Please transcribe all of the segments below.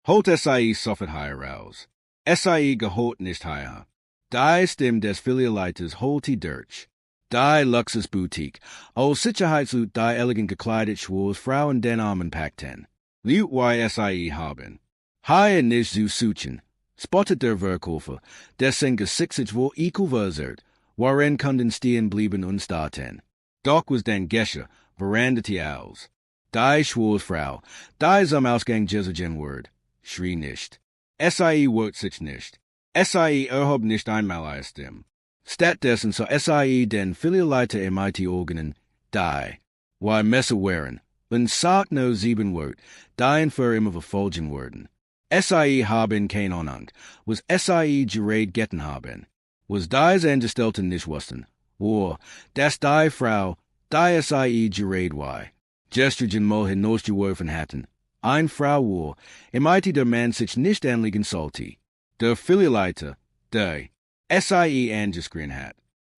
Holt SIE soffet heraus. SIE gehort nicht higher. Die stim des Filialites holti Dirch. Die Luxus Boutique. O Sicherheitslut die elegant gekleidet Schwarze Frauen den Armen Pakten. Liut YSIE haben. High nicht zu suchen. Spottet der Verkäufer, dessen Gesicht wo equal verzert, waren Kunden stehen blieben und starten. Doch was den Gesche, veranderte aus. Die Schwarze Frau, die zum Ausgang Jesugen Word. Schrie nicht. SIE wort sich nicht. SIE erhob nicht einmal aus dem. Stattdessen so SIE den Filialite MIT Organen, die. Why Messe waren, und sagt no 7 Wort, die für immer verfolgen worden. SIE haben kein Onang, was SIE gerät getten haben. Was dies Angestellten nicht wussten, or, das die Frau, die SIE gerät why. Gestrigen mal hinausgeworfen hatten. Ein Frau war, MIT der Mann sich nicht anliegen sollte. Der Filialite, die SIE angeschrien hat.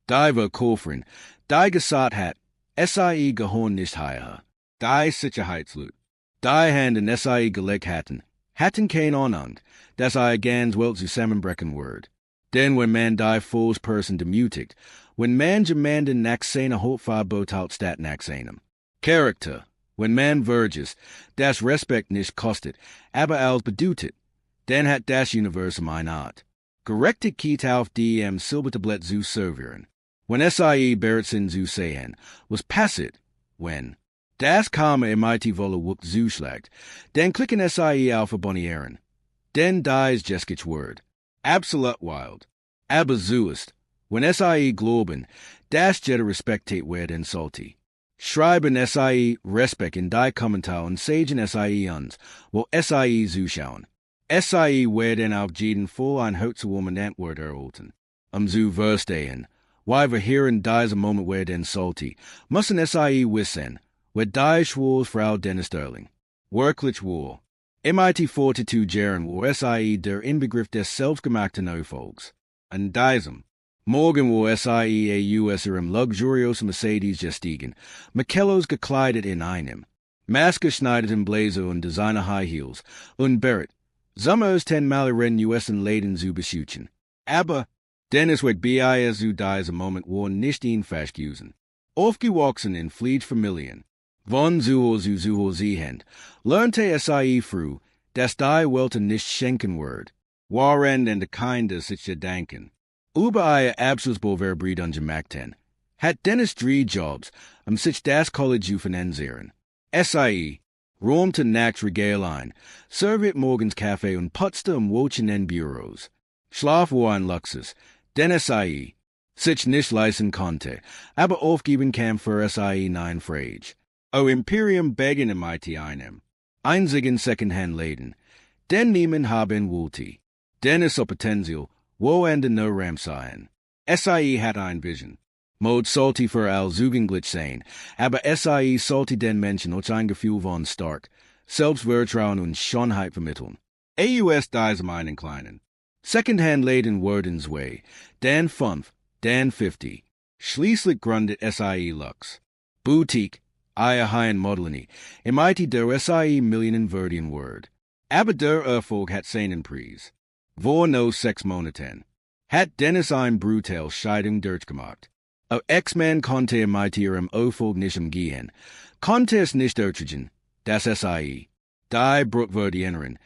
Die Verkäuferin, die gesagt hat, SIE gehorn nicht higher. Die Sicherheitslut, die Hand in SIE gelegt hatten kein Onang, dass ganz wel zusammenbrechen word. Denn wenn man die Fools Person demutigt, wenn man gemanden nach seiner Hotfahrboot statt nach seinem Charakter, wenn man verges, das Respekt nicht kostet, aber als bedutet, dann hat das Universum eine Art. Gerechtigt Kiet auf die Silbertablett zu servieren. Wenn SIE Beretsen zu sehen, was passet, wenn das Karma MIT wolle wuck zuschlägt, dann klicken SIE auf abonnieren. Denn dies Jeskich Word. Absolut wild. Aber zuest, wenn SIE globen, das jeder respektate werden sollte. Schreiben SIE Respekt in die Kommentar und sagen SIE uns, wo SIE zuschauen. SIE werden auf jeden Fall ein Hutzuwoman Antwort erhalten. Zu verstehen, why wir hier in dieser Moment werden sollte, müssen SIE wissen, wer die Schwarze Frau Dennis Sterling. Wirklich wohl. MIT 42 Jaren wo SIE der Inbegriff des selbstgemachten Erfolgs. An diesem Morgen wo SIE ihrem luxuriösen Mercedes gestiegen, Michellos gekleidet in einem maßgeschneiderten Blazer und Designer High Heels und Barrett, Summers 10 Maleren USen Läden zu beschützen. Aber Dennis wird bis zu diesem Moment wo nicht ihn festgeusen. Aufgewachsen in Familien. Von zu sehen, lernte SIE früh, dass die Welten nicht schenken wird, waren und Kinder sich gedanken. Über ihr Abschlussbewerbung gemachten, hat Dennis 3 Jobs, sich das College zu finanzieren. SIE räumte nachts Regal ein, serviert morgens Kaffee und putzte Wochen in Büros. Schlaf war ein Luxus, denn SIE sich nicht leisten konnte, aber aufgeben kam für SIE nein Frage. O Imperium begen MIT einem. Einzigen Secondhand-Läden. Den niemand haben wollte. Dennis Potenzial, wo ende no Ram sein. SIE hat ein Vision. Mod sollte für all zugänglich sein, aber SIE sollte den Menschen auch ein Gefühl von stark, Selbstvertrauen und Schönheit vermitteln. AUS diesem einen kleinen. Secondhand-Läden wurden zwei, dann 5, dann 50. Schließlich gründet SIE Lux. Boutique, Eierhaien Modelini, MIT der SIE Millionen Verdian Word. Aber der Erfolg hat seinen Preis. Vor no 6 Monaten. Hat Dennis ein brutal Scheidung durchgemacht. O Ex-Man konnte MIT ihrem Erfolg nicht umgehen. Konnte es nicht ertragen, das SIE. Die Bruchverdiennerin,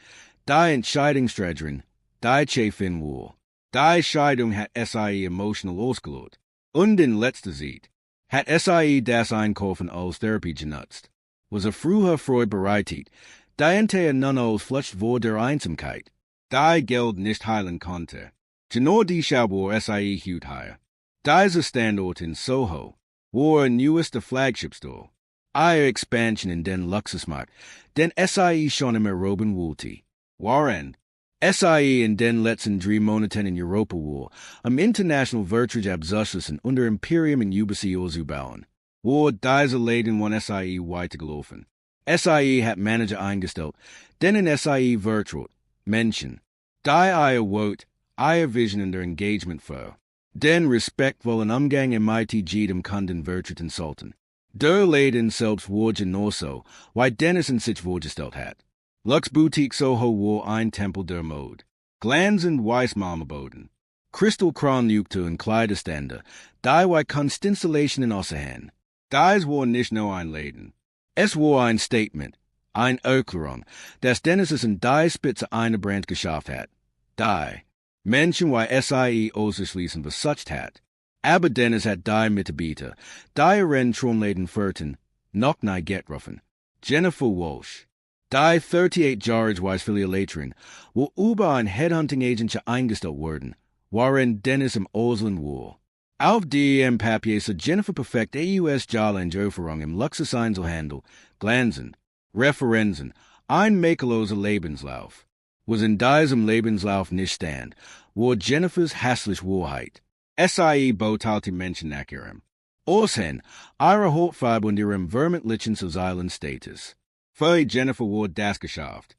die Entscheidungsträgerin, die Chefin wohl. Die Scheidung hat SIE emotional ausgelöst. Und in letzter Zeit hat SIE das Einkaufen als Therapie genutzt. Was früher Freud bereitet, die ente nun als Flucht vor der Einsamkeit. Die Geld nicht heilen konnte. Genor die Schaubohr SIE hut higher. Dieser Standort in Soho war neweste Flagship Store. Eier Expansion in den Luxusmarkt, den SIE schon im Euroben wollte. Waren SIE in den letzten 3 Monaten in Europa war, international Vertrag abzuschließen unter Imperium in UBC zu bauen. War diese Läden von SIE weitergelaufen. SIE hat Manager eingestellt, denn in SIE Vertrag, Menschen, die Eier Wort, Eier Vision in der Engagement für, den respektvollen Umgang MIT jedem Kunden Vertrag sollten. Der Läden selbst wurde nur so, weil Dennis in sich vorgestellt hat. Lux Boutique Soho war ein Tempel der Mode. Glansen Weiss Marmorboden. Crystal Kronleuchter und Kleiderständer. Die wie Kunstinstallation in Ossehan. Dies war nicht nur ein Laden. Es war ein Statement, ein Erklärung, das Dennis in die Spitze einer Brand geschafft hat. Die Menschen wie SIE ausschließen besucht hat. Aber Dennis hat die Mitarbeiter, die Rentronladen führten, noch nie getruffen. Jennifer Walsh. Die 38 Jahre als Filialeiterin, wo über ein Headhunting-Agent eingestellt wurden, waren Dennis im Ausland war. Auf dem Papier sah Jennifer perfekt AUS-Jahlangerfahrung im Luxus-Einzelhandel, Glansen, Referenzen, ein makelloser Lebenslauf. Was in diesem Lebenslauf nicht stand, war Jennifers hässliche Wahrheit. SIE botalt die Menschen nach ihrem. Außerdem, ihre Hautfarbe und ihrem vermeintlichen sozialen Status. Für Jennifer war das geschafft.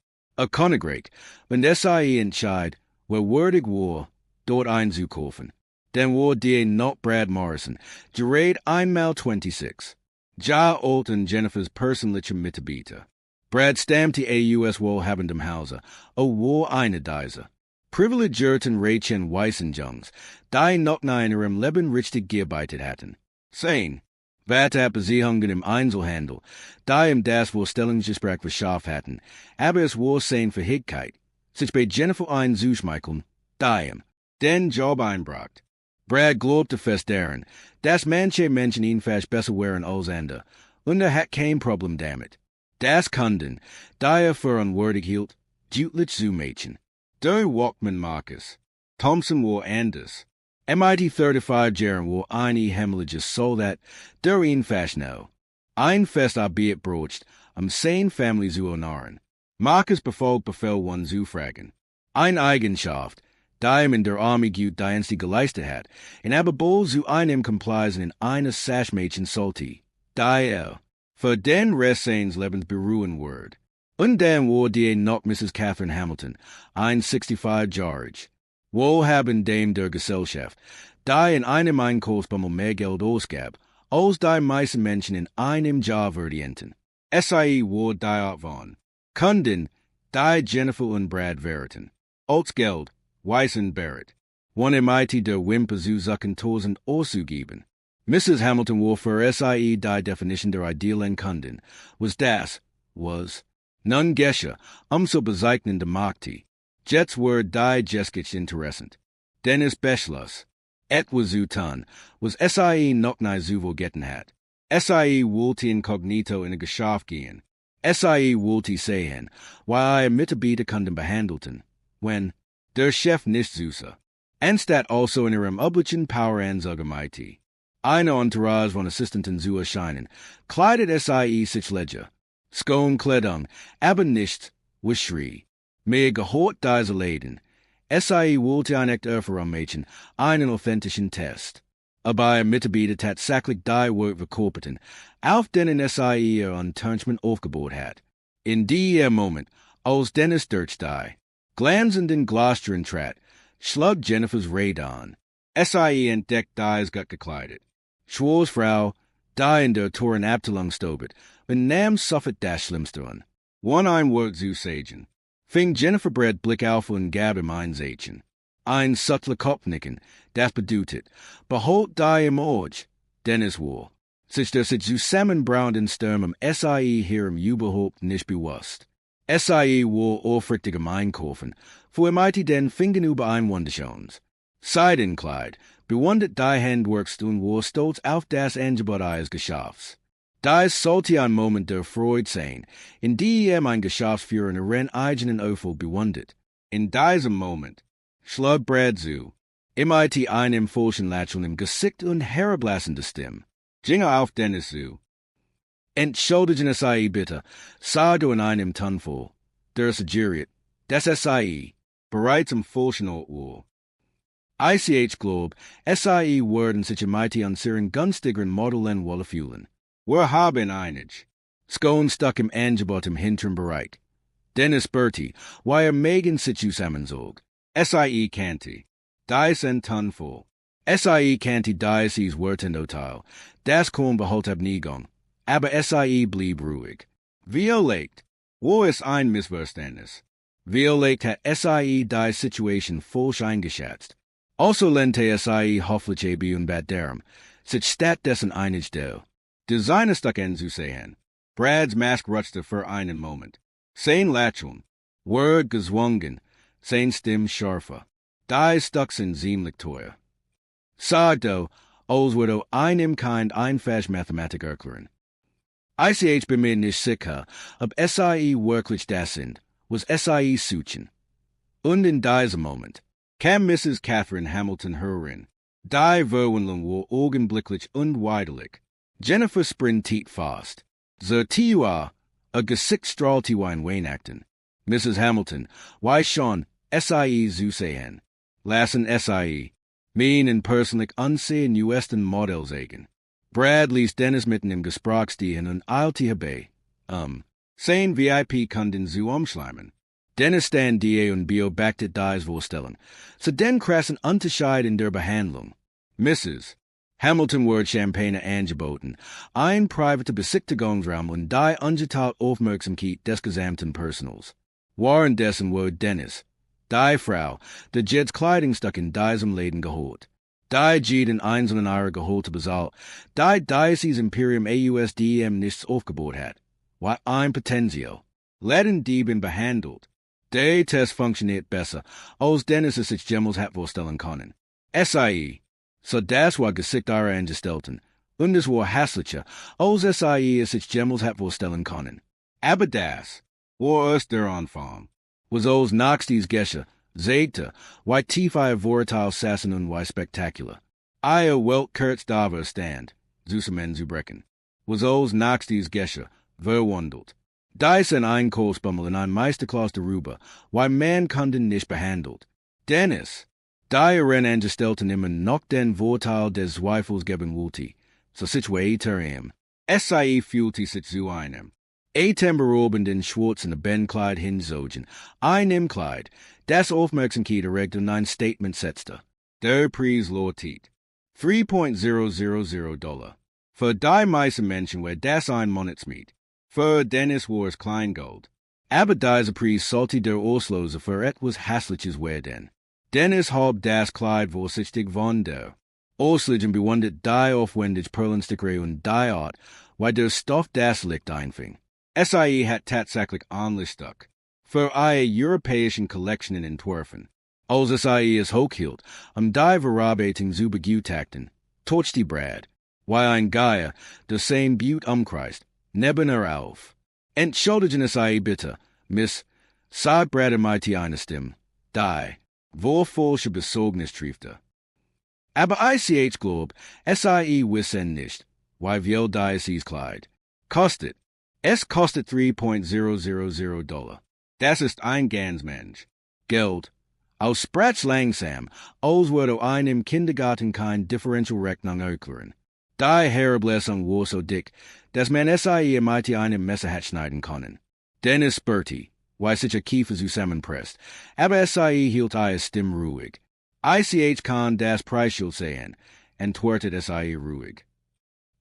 Königreich, wenn SIE entscheidet, wer würdig war, dort einzukaufen. Dann war die not Brad Morrison, gerät einmal 26. Ja alt und Jennifers persönliche Mitarbeiter. Brad stammte AUS wohlhabendem Hause, war eine dieser. Privilegierten Reichen Weißenjungs, die noch nie in ihrem Leben richtig gearbeitet hatten. Sehen, wat Absicherungen im Einzelhandel, die im das Vorstellungsgespräch verschafft hatten, aber es war sein Verhigkeit, sich bei Jennifer einzuschmeicheln, die ihm den Job einbracht. Brad glaubte fest daran, dass manche Menschen ihn fast besser wären als andere, und hat kein Problem damit. Das Kunden, die für unwürdig hielt, deutlich zu Mädchen. Der Walkman Marcus. Thompson war anders. MIT 35 Jahren war eine hemmelige so that der ihn fast know. Ein Fest abbiet brocht, sane Family zu honorieren. Marcus befolgt Befehl one zu fragen. Ein Eigenschaft, die ihm in der Army gut Dienste geleistet hat, in aber bald zu einem Compleisen in eines Sachmädchen sollte. Die für den Rest seines Lebens beruhen wird. Und dann war die noch Mrs. Catherine Hamilton, 65 Jahre. Wohlhabend Dame der Gesellschaft, die in einem Einkaufsbummel mehr Geld ausgab, als die meisten Menschen in einem Jahr verdienten. SIE war die Art von Kunden, die Jennifer und Brad währten. Als Geld, Weiss und Barrett. One MIT der Wimper zu suchen tausend auszugeben. Mrs. Hamilton war für SIE die Definition der idealen Kunden, was nun Gesche, so bezeichnende Markti. Jets were die Jeskich interessant. Dennis Beschluss. Etwas zu tun, was SIE noch nie so getten hat. SIE wollte incognito in ein Geschäft gehen. SIE wollte sehen, wie Mitarbeiter Kunden behandelten, wenn der Chef nicht süße. Anstatt also in ihrem üblichen Poweransage MIT. Eine Entourage von Assistenten zu erscheinen, kleidet SIE sich Ledger. Skon-Kleidung, aber nicht, was schrie. Mehr gehört diese Läden. SIE wollte ein echter Erfahrungsmädchen, einen authentischen Test. Aber Mitarbeiter tatsächlich die Work verkörperten, auf denen SIE ihr Enturnchment aufgebaut hat. In diesem Moment, als Dennis durch die glanzenden Glasteren trat, schlug Jennifers Radon. SIE entdeckt dies gut gekleidet. Schwarze Frau, die in der Toren Abteilung stobet, und nahm sofort das Schlimmste an. One ein Wort zu sagen. Fing Jennifer Brad Blick auf und gab ihm ein Zeichen. Ein subtler Kopfnicken, das bedeutet, behold die im Auge, Dennis war. Sich der sich zusammenbrauenden Sturm am SIE hier im überhaupt nicht bewusst. SIE war aufrichtig am Einkaufen, vor MIT den fingen über ein Wunderschönes. Seidenkleid, bewundert die Handwerkst und war stolz auf das Angebot eines Geschäfts. Dies sollte ein Moment der Freude sein, in dem ein Geschäftsführer in ihren eigenen Erfolg bewundert. In diesem Moment schlug Brad zu, MIT einem falschen Lächeln im Gesicht und herablassende Stimme, ging auf Dennis zu. Entschuldigen SIE bitte, sah du in einem Tonfall, der suggeriert, dass SIE bereits im falschen Ort war. ICH Globe, SIE werden sich MIT an ihren günstigeren Modellen wolle fühlen. Wir haben einig. Skon stuck im Angebot im hinteren Bereich. Dennis Bertie, weil Megan sich zusammenzog. SIE Canty. Dies ein Tonfall. SIE Canty dies is Wertendoteil. Das Korn beholt Abneigung. Aber SIE blieb ruhig. Wie erlegt, Wo ist ein Missverständnis? Wir legt hat SIE die Situation falsch eingeschätzt. Also lente SIE hoffentlich eben bad darum, sich stat dessen einig del. Designer stuck en zu sehen. Brad's mask rutschte für einen Moment. Sein Lächeln. Word gezwungen. Sein Stimme scharfer. Die stucksen ziemlich teuer. Sagdo, als würde einem kind einfach Mathematik erklären. Ich bin mir nicht sicher, ob SIE wirklich das sind, was SIE suchen. Und in diesem Moment kam Mrs. Catherine Hamilton herein. Die Verwandlung war augenblicklich und widerlich. Jennifer sprintet fast. So Tia, a Gesicht strahlte wie ein Weihnachten. Mrs. Hamilton, why schon, SIE zu sehen. Lassen SIE. Min in persönlich ansehen neuesten Models eigen. Brad ließ Dennis mitten im Gespräch stehen und eilte herbei. Sein VIP-Kunden zu umschleimen. Dennis stand die und beobachtete dies vorstellen. So den krassen Unterschied in der Behandlung. Mrs. Hamilton wurde Champagne angeboten, ein private Besichtigungsraum und die ungeteilte Aufmerksamkeit des gesamten Personals. Währenddessen wurde Dennis, die Frau, der Jeds Kleidungsstück in diesem Laden geholt. Die Jed in einzelnen Eier geholte bezahlt, die Diocese Imperium AUSDM nichts aufgebaut hat. War ein Potenzio. Ladendieben behandelt. Der Test funktioniert besser, als Dennis es sich jemals hat vorstellen können. SIE. So das war Gesicht eurer Angestellten, und es war hässlicher, als SIE es sich jemals hat vorstellen können. Aber das war erst der Anfang. Was als nächstes Gesche, Zeigte, wie tief ihr Vorteil sassen und wie spektakular. Ihr Welt kurz da stand, zusammen zu brechen. Was als nächstes Gesche, verwandelt. Dies ein Einkaufsbummel in ein Meisterklasse darüber, wie man Kunden nicht behandelt. Dennis, die Angestellten immer noch den Vorteil des Zweifels geben wollte, so situater ihm. SIE fühlte sich zu einem. Temperobend in schwarzen Benkleid hinzogen, einem Kleid, das Aufmerksamkeit erregte und ein Statement setzte. Der Preis lautet $3.000. Für die meisten Menschen war das ein Monatsmiet. Für Dennis war es Kleingold. Aber dieser Preis sollte der Auslöser für etwas Hässliches werden. Dennis hob das Kleid vorsichtig von der Auslösen bewundert die aufwendig Perlenstickere und die Art, wie der Stoff das Licht einfing. SIE hat tatsächlich angestuckt. Für eine europäischen Kollektionen entworfen. Als SIE es hochhielt, die Verarbeitung zu begutachten, touchte Brad, wie ein Geier, der sein Beaut umkreist, neben auf. Entschuldigen SIE bitte, Miss, sagt Brad mighty eine Stimme, die, wo falsche Besorgnis triefte. Aber ich glaub, SIE wissen nicht, wie viel dieses Kleid kostet. Es kostet $3.000. Das ist ein ganz Mensch. Geld. Aus Sprach langsam, als würde einem Kindergarten kein Differentialrechnung erklären. Die Herablassung war so dick, dass man SIE mighty einem Messer hat schneiden können. Dennis spürte, wie sich Kiefer zusammenpresst, aber SIE hielt ihre Stimme ruhig. Ich kann das Preisschild sehen, entwertet SIE ruhig.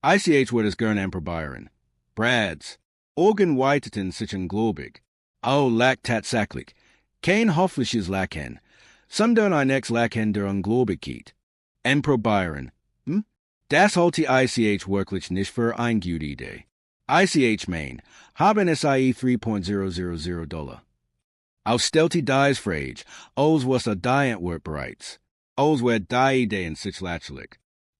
Ich würde es gern probieren. Brads. Augen weiteten sich ungläubig. Lack tatsächlich. Kein hoffliches Lachen, sondern ein Lachen der Ungläubigkeit. Probieren. Das halte ich wirklich nicht für eine gute Idee. Ich mein, haben SIE $3.000. Aus stellte dies Frage, als was die Antwort bereits. Als war die Idee in sich lächerlich.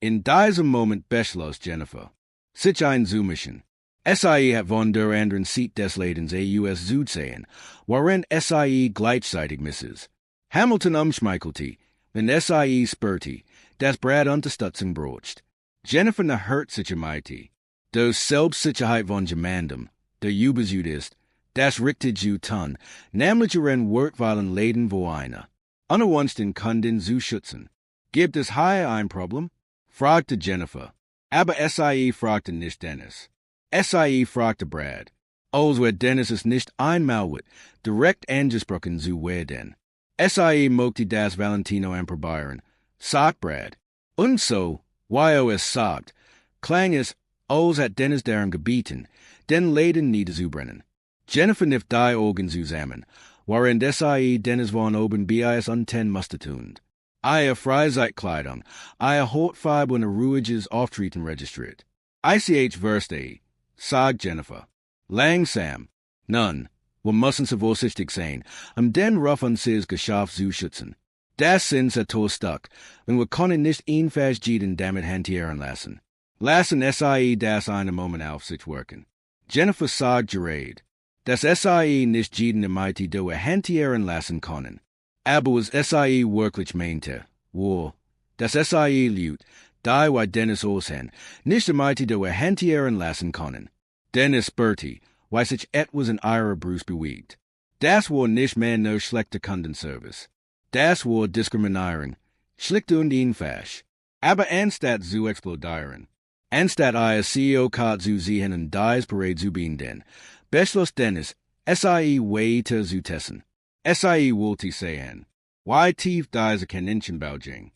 In diesem Moment beschloss Jennifer, sich ein zu mischen. SIE hat von der anderen Seite des Ladens AUS zu sehen, worin SIE gleichzeitig Mrs. Hamilton umschmeichelte, wenn SIE spürte, dass Brad Unterstützung braucht. Jennifer hört sich mighty. Der Selbstsicherheit von jemandem, der übersüd ist, das richtet zu tun, nämlich ihren wortweilen Laden wo einer. Unerwünscht den Kunden zu schützen. Gibt es hier ein Problem? Fragte Jennifer. Aber SIE fragte nicht Dennis. SIE fragte Brad. Als wird Dennis es nicht einmal wird, direkt angesprochen zu werden. SIE mochte das Valentino probieren, sagt Brad. Und so, wie es sagt, klang es, als hat Dennis darum gebeten, den Laden niederzubrennen. Jennifer nif die organ zusammen, waren sie Dennis von oben bis unten mustatund. Eier Freizeitkleidung, eier Hortfarbe und Ruhiges Auftreten registriert. Ich Versteh, sag Jennifer. Langsam, nun, wir müssen so vorsichtig sein, den Ruff unseres Geschäfts zu schützen. Das sind sie stuck, und wir können nicht einfach jeden damit hantieren lassen. Lassen sie das einen Moment auf sich wirken. Jennifer sagt gerade, dass sie nicht jeden Mighty do hantieren lassen können. Aber was sie wirklich meinte, war, dass sie liut, die war Dennis Olsen, nicht Mighty do hantieren lassen können. Dennis Bertie, weil sich etwas in ihrer Brust bewegt. Das war nicht mehr no schlechte Kundenservice. Das war Diskriminierung, schlicht und einfach. Aber anstatt zu explodieren, anstatt ihr CEO Kat zu sehen und dies Parade zu binden, beschloss Dennis, sie weiter zu testen. Sie wollte sehen, wie tief diese Kaninchen baujing.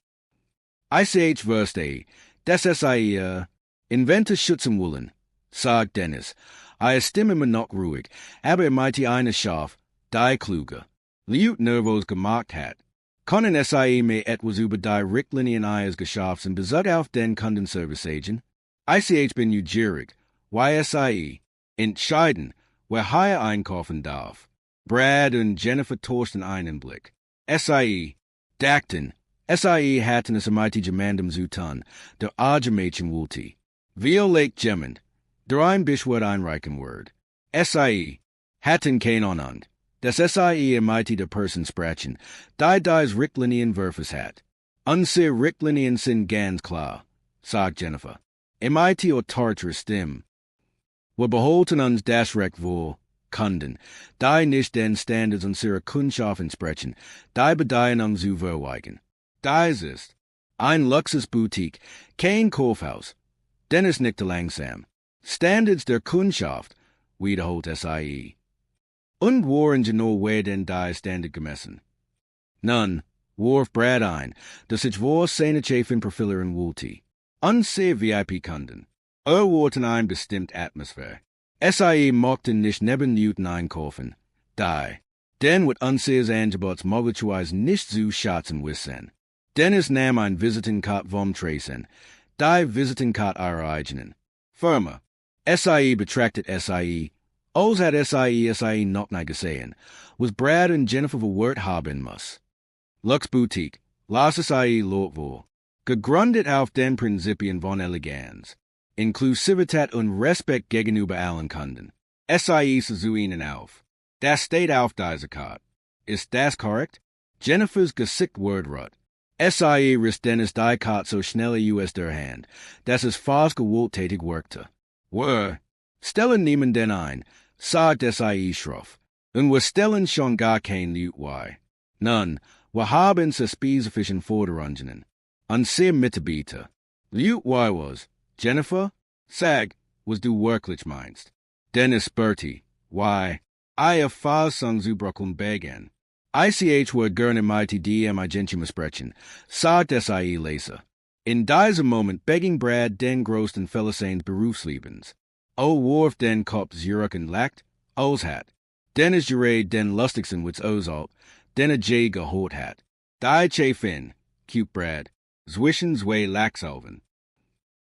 Ich verstehe, dass sie Inventor schützen wollen, sagt Dennis. Stimme mir noch ruhig, aber meinte eine Schaf, die kluge, liut nervos gemacht hat. Können sie mir etwas über die Richtlinien ihres Geschäfts in Bezug auf den Kundenservice sagen? Ich bin neugierig, wie sie entscheiden, wer hier einkaufen darf. Brad und Jennifer Thorsten einen Blick. Sie dachten, sie hatten es mighty gemandem zu tun, der Argemädchen wollte. Wir legt jemand, der ein Bischwort einreichen wird. Sie hatten kein Anand, dass sie mighty der Person sprechen, die dies Richtlinien Wurfes hat. Unsere Richtlinien sind ganz klar, sagt Jennifer. Mighty autoritäre Stimme. Wir behalten uns das Recht wohl, Kunden, die nicht den Standards unserer Kundschaft entsprechen, die Bedingungen zu verweigen. Dies ist ein Luxusboutique, kein Kaufhaus. Dennis nickte langsam. Standards der Kundschaft, wiederholt sie. Und waren genau werden die Standard gemessen? Nun, warf Brad ein, dass ich war seine Chefin Profilerin wollte. Unsere VIP-Kunden. Warten ein bestimmt Atmosphäre. Sie mochten nicht neben Minuten einkaufen. Denn wird unseres Angebots möglicherweise nicht zu schätzen wissen. Dennis nahm ein Visitenkarte vom Tresen, die Visitenkarte ihrer eigenen Firma. Sie betrachtet sie, als hat sie noch nicht gesehen, was Brad und Jennifer verwirrt haben muss. Lux Boutique, las sie lot wohl, gegründet auf den Prinzipien von Eleganz, Inklusivität und Respekt gegenüber allen Kunden. Sie zu ihnen auf. Das steht auf dieser Karte. Ist das korrekt? Jennifers Gesicht wird rot. Sie riss Dennis die Karte so schnell aus der Hand, dass es fast gewalttätig wirkte. Wir stellen niemanden ein, sagt sie schroff, und wir stellen schon gar kein Lied wei. Nun, wir haben so spezifischen Forderungen. Unsere Mitarbeiter. Lied wei was, Jennifer, sag, was du wirklich meinst. Dennis Bertie, wei, Fassung zu Brooklyn begen. Wird gerne mighty DM Agentium sprechen, sagt sie leise. In diesem Moment begging Brad den größten Fälle seines Berufslebens. Warf den Kopf zurück und lacht, hat. Dennis gerät den lustigsten Witz ausalt, den je gehört hat. Die Chefin, cute Brad, zwischen zwei Lachsaugen.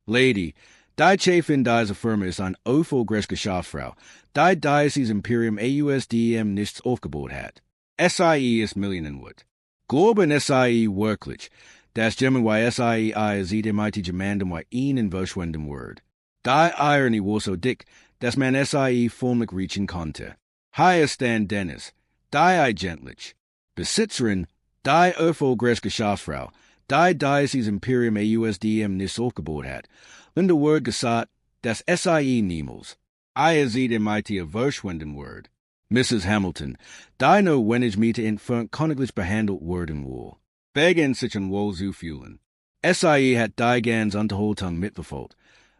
Lady, die Chefin dieser Firma ist eine erfolgreiche Geschäftsfrau, die dieses Imperium AUSDM nichts aufgebaut hat. Sie ist Millionenwert. Glauben Sie wirklich, dass jemand wie Sie sieht mighty gemandem wie ihnen verschwenden wird. Die Irony war so dick, dass man Sie förmlich riechen konnte. Hier ist dann Dennis, die eigentlich Besitzerin, die erfolgreiche Geschäftsfrau, die dieses Imperium AUSDM nicht aufgebaut hat. Und der Wort gesagt, dass Sie niemals, sieht mighty verschwenden wird. Mrs. Hamilton, die no wenig Miete entfernt königlich behandelt werden will. Begen sich an wohl zu fühlen. Sie hat die ganz Unterhaltung mitverfolgt,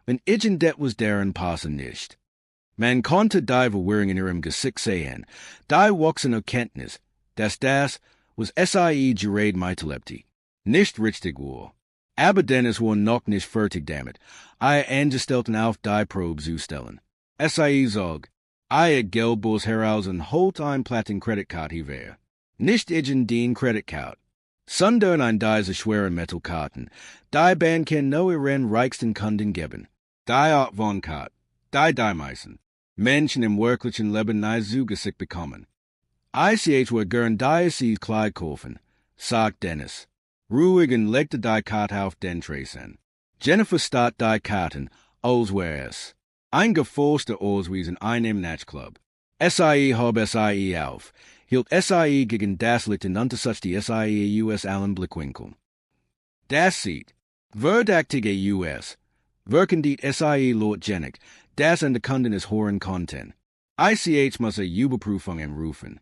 und irgendet was deren passen nicht. Man konnte die Verwirrung in ihrem Gesicht sehen, die wuchsen Erkenntnis, dass das, was sie gerät meitelebte, nicht richtig war. Aber Dennis war noch nicht fertig damit, Angestellten auf die Probe zu stellen. Sie sagt, I Geldbos herausen holt ein Platin Kreditkarte hiver. Nicht igen den Kreditkarte. Sundern ein diese schweren Metallkarten. Die Band ken no ihren reichsten Kunden geben. Die Art von Kart. Die meisten. Menschen im wirklichen Leben nie zugesickt bekommen. Ich wo gern die sie Kleid kaufen, sagt Dennis. Ruhig und legte die Karte auf den Tresen. Jennifer start die Karten, als wär es. Ein geforster Auswiesen ein im Nachtclub. SIE hob SIE auf. Hielt SIE gegen das Lieutenant such die SIE US Allen Blickwinkel. Das sieht. Verdaktige US. Wirken die SIE Lord Jenik. Das an de Kunden is horen Content. ICH muss a Überprüfungen rufen.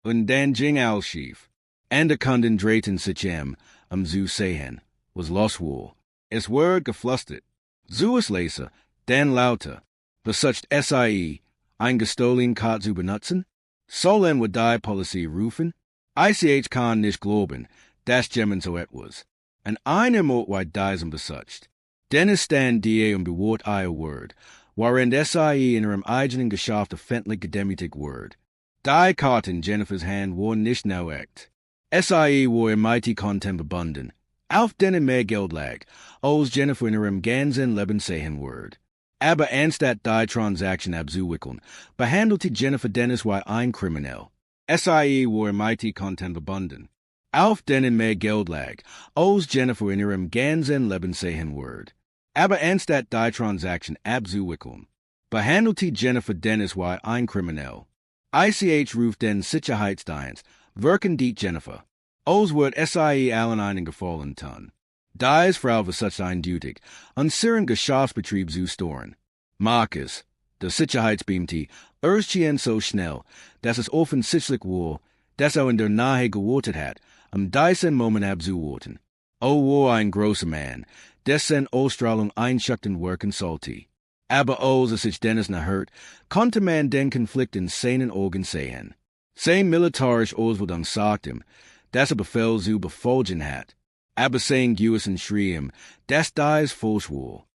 Und dann ging al schief. And de Kunden drehten sich zu sehen. Was los wohl. Es word geflüstert. Zues leser, dann lauter. Besucht SIE. Ein gestohlen Kart zu benutzen? Sollen wir die Policy rufen? ICH kann nicht glauben, dass Gemmen so etwas. An einer Mord war diesen besucht. Dennis stand die bewort ihr Word, waren SIE in ihrem eigenen Geschäft offentlich gedemütigt Word. Die Karten Jennifers Hand war nicht no echt. SIE war im mighty Content verbunden. Auf denen mehr Geld lag, als Jennifer in ihrem ganzen Leben sehen Word. Aber anstatt die Transaction abzuwickeln, behandelte Jennifer Dennis wie ein Kriminell. SIE war im mighty Content verbunden. Auf denen mehr Geld lag, als Jennifer in ihrem ganzen Leben sehen Word. Aber anstatt die Transaction abzuwickeln, behandelte Jennifer Dennis wie ein Kriminell. ICH ruft den Sicherheitsdienst, wirken die Jennifer. Als wird SIE allen einen Gefallen tun. Dies Frau versucht eindeutig, unseren Geschäftsbetrieb zu storen. Marcus, der Sicherheitsbeamte, urgte so schnell, dass es offensichtlich war, dass in der Nahe gewartet hat, diesen Moment abzuwarten. War ein großer Mann, dessen Ausstrahlung einschachten wirken sollte. Aber als es sich Dennis hört, konnte man den Konflikt in seinen Augen sehen. Sein militärisch Ausbildung sagt ihm, dass Befehl zu befolgen hat. Aber sein Gewissen schrie ihm, dass dies falsch war.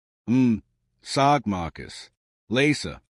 Sagt Marcus. Leser.